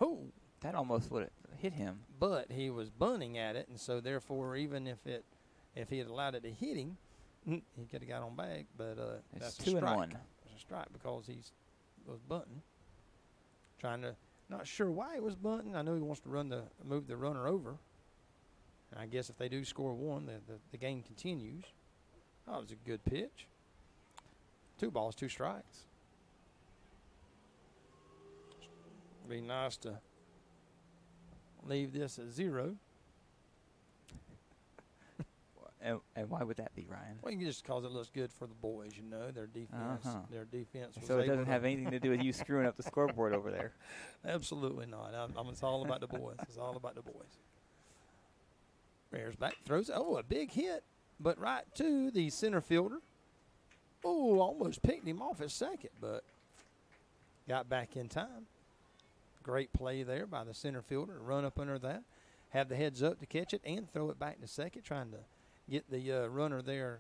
Oh, that almost would have hit him. But he was bunting at it, and so therefore, even if he had allowed it to hit him, he could have got on back. But it's that's 2 a strike. and 1. It's a strike because was bunting, trying to. Not sure why he was bunting. I know he wants to move the runner over. And I guess if they do score 1, the game continues. Oh, it was a good pitch. 2 balls, 2 strikes. Be nice to leave this at 0. And why would that be, Ryan? Well, just because it looks good for the boys, their defense. Their defense. So it doesn't have anything to do with you screwing up the scoreboard over there. Absolutely not. It's all about the boys. It's all about the boys. Bears back, throws. Oh, a big hit, but right to the center fielder. Oh, almost picked him off at second, but got back in time. Great play there by the center fielder. Run up under that, have the heads up to catch it, and throw it back to second, trying to get the runner there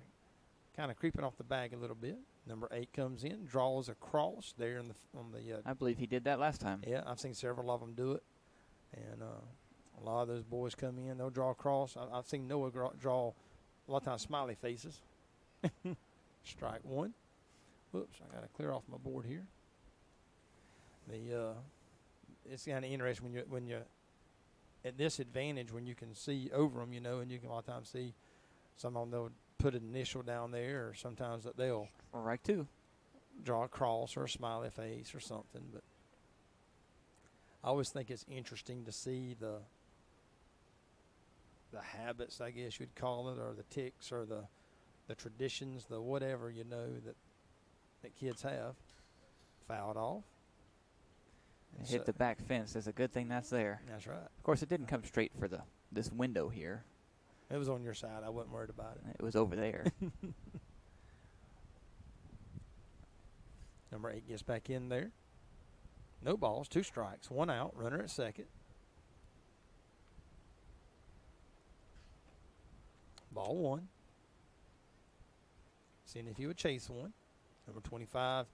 kind of creeping off the bag a little bit. Number 8 comes in, draws across there on the. I believe he did that last time. Yeah, I've seen several of them do it, and a lot of those boys come in. They'll draw across. I've seen Noah draw a lot of times smiley faces. Strike 1. Whoops, I got to clear off my board here. It's kind of interesting when you at this advantage when you can see over them, and you can a lot of times see some of them they'll put an initial down there, or sometimes that they'll right too draw a cross or a smiley face or something. But I always think it's interesting to see the habits, I guess you'd call it, or the ticks, or the traditions, the whatever that kids have. Fouled off. Hit the back fence. It's a good thing that's there. That's right. Of course, it didn't come straight for this window here. It was on your side. I wasn't worried about it. It was over there. Number 8 gets back in there. No balls, 2 strikes, 1 out, runner at second. Ball 1. Seeing if he would chase one. Number 25,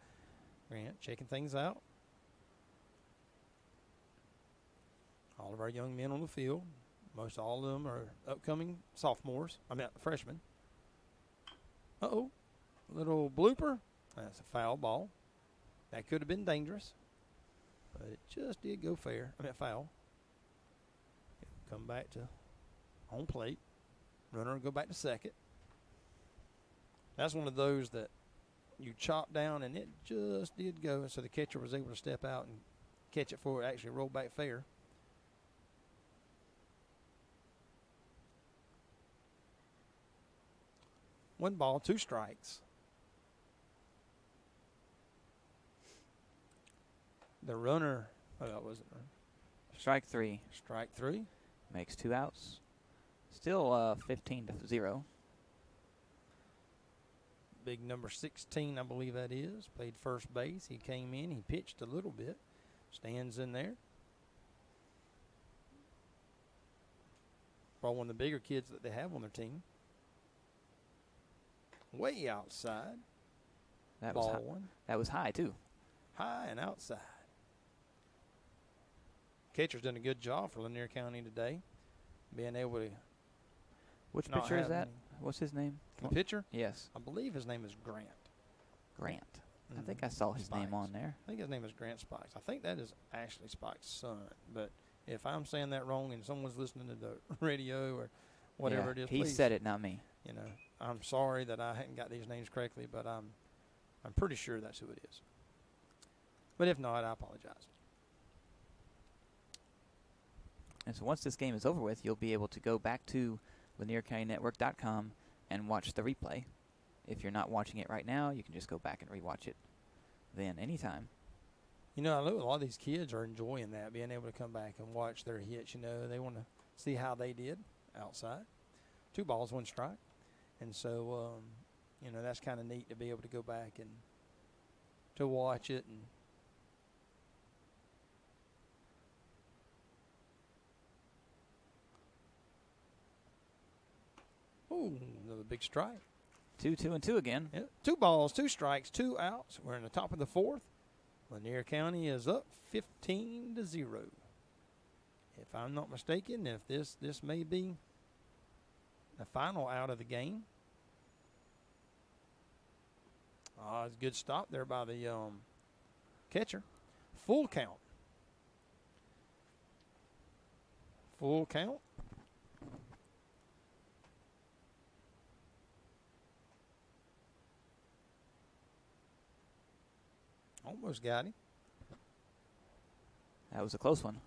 Grant, checking things out. All of our young men on the field. Most all of them are upcoming freshmen. Uh-oh. Little blooper. That's a foul ball. That could have been dangerous, but it just did go foul. Come back to home plate. Runner will go back to second. That's one of those that you chop down, and it just did go, and so the catcher was able to step out and catch it before it actually rolled back fair. One ball, 2 strikes. The runner, what was it? Strike 3. Strike 3. Makes 2 outs. Still 15-0. Big number 16, I believe that is. Played first base. He came in. He pitched a little bit. Stands in there. Probably one of the bigger kids that they have on their team. Way outside. That ball was high. one. That was high, too. High and outside. Catcher's done a good job for Lanier County today. Being able to. Which pitcher is that? What's his name? The pitcher? Yes. I believe his name is Grant. Grant. I think I saw his name on there. I think his name is Grant Spikes. I think that is actually Spikes' son. But if I'm saying that wrong and someone's listening to the radio or whatever it is, he please, said it, not me. You know, I'm sorry that I hadn't got these names correctly, but I'm pretty sure that's who it is. But if not, I apologize. And so once this game is over with, you'll be able to go back to LanierCountyNetwork.com and watch the replay. If you're not watching it right now, you can just go back and rewatch it then anytime. You know, I know a lot of these kids are enjoying that, being able to come back and watch their hits. You know, they want to see how they did outside. 2 balls, 1 strike. And so, you know, that's kind of neat to be able to go back and to watch it. And ooh, another big strike. 2-2-2 again. Yep. 2 balls, 2 strikes, 2 outs. We're in the top of the 4th. Lanier County is up 15-0. If I'm not mistaken, if this may be the final out of the game. It's a good stop there by the catcher. Full count. Full count. Almost got him. That was a close one.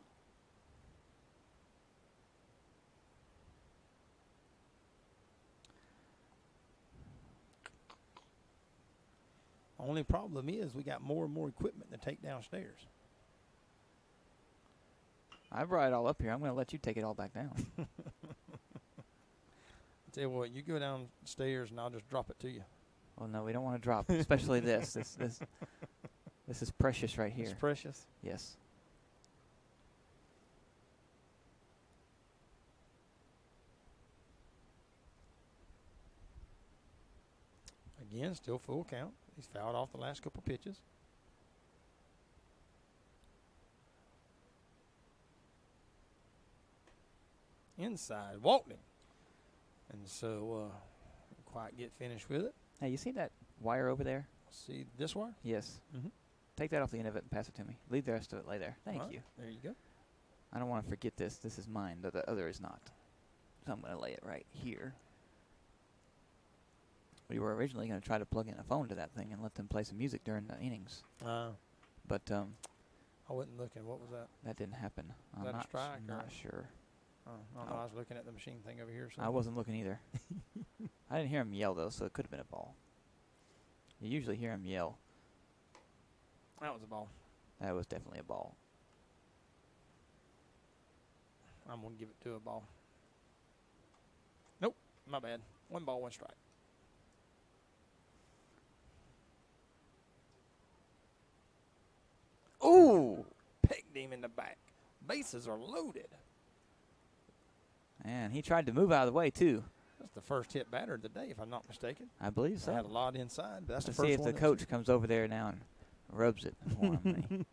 Only problem is we got more and more equipment to take downstairs. I brought it all up here. I'm going to let you take it all back down. I'll tell you what, you go downstairs and I'll just drop it to you. Well, no, we don't want to drop, especially this. This is precious right here. It's precious? Yes. Again, still full count. He's fouled off the last couple pitches. Inside, walked him. And so, quite get finished with it. Hey, you see that wire over there? See this wire? Yes. Mm-hmm. Take that off the end of it and pass it to me. Leave the rest of it lay there. Thank you. There you go. I don't want to forget this. This is mine, but the other is not. So I'm going to lay it right here. We were originally going to try to plug in a phone to that thing and let them play some music during the innings. But I wasn't looking. What was that? that didn't happen. I'm that a not, strike not or- sure. I know I was looking at the machine thing over here. I wasn't looking either. I didn't hear him yell, though, so it could have been a ball. You usually hear him yell. That was a ball. That was definitely a ball. I'm going to give it to a ball. Nope, my bad. 1 ball, 1 strike. Ooh, pegged him in the back. Bases are loaded. And he tried to move out of the way, too. That's the first hit batter of the day, if I'm not mistaken. I believe so. I had a lot inside, but that's the Let's first see if one. the coach comes over there now and rubs it for him.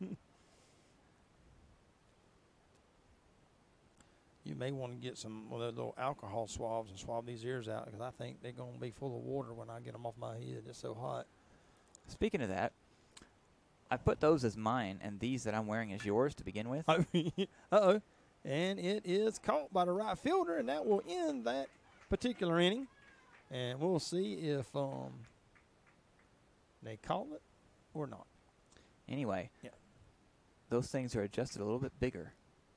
You may want to get some of those little alcohol swabs and swab these ears out, because I think they're going to be full of water when I get them off my head. It's so hot. Speaking of that, I put those as mine, and these that I'm wearing as yours to begin with. Uh-oh. And it is caught by the right fielder, and that will end that particular inning. And we'll see if they call it or not. Anyway, yeah, those things are adjusted a little bit bigger,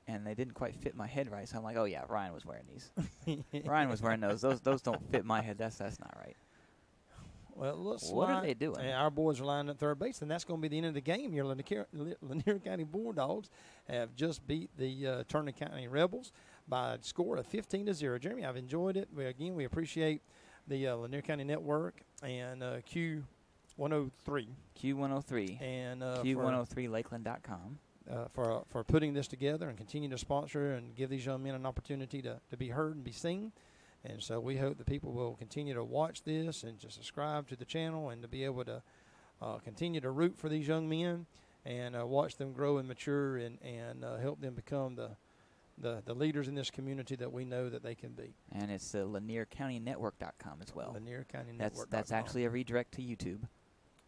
and they didn't quite fit my head right. So I'm like, oh yeah, Ryan was wearing these. Ryan was wearing those. Those don't fit my head. That's not right. Well, it looks what are they doing? Our boys are lined at third base, and that's going to be the end of the game here. Lanier County Bulldogs have just beat the Turner County Rebels by a score of 15-0. Jeremy, I've enjoyed it. We appreciate the Lanier County Network and Q103. Q103. And Q103Lakeland.com. For putting this together and continue to sponsor and give these young men an opportunity to be heard and be seen. And so we hope that people will continue to watch this and to subscribe to the channel and to be able to continue to root for these young men and watch them grow and mature and help them become the leaders in this community that we know that they can be. And it's the LanierCountyNetwork.com as well. Lanier County Network. That's actually a redirect to YouTube.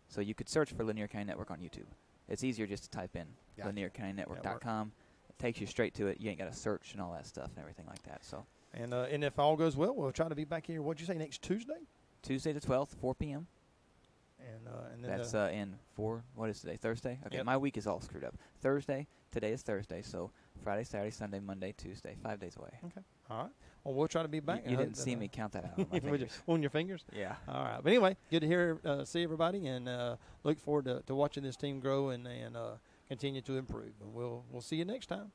So you could search for Lanier County Network on YouTube. It's easier just to type in LanierCountyNetwork.com. It takes you straight to it. You ain't got to search and all that stuff and everything like that. So. And if all goes well, we'll try to be back here. What'd you say, next Tuesday? Tuesday the 12th, 4 p.m. And then that's what is today? Thursday? Okay, yep. My week is all screwed up. Today is Thursday, so Friday, Saturday, Sunday, Monday, Tuesday, 5 days away. Okay. All right. Well, we'll try to be back. You didn't see me count that out on my fingers. On your fingers? Yeah. All right. But anyway, good to see everybody, and look forward to watching this team grow and continue to improve. And we'll see you next time.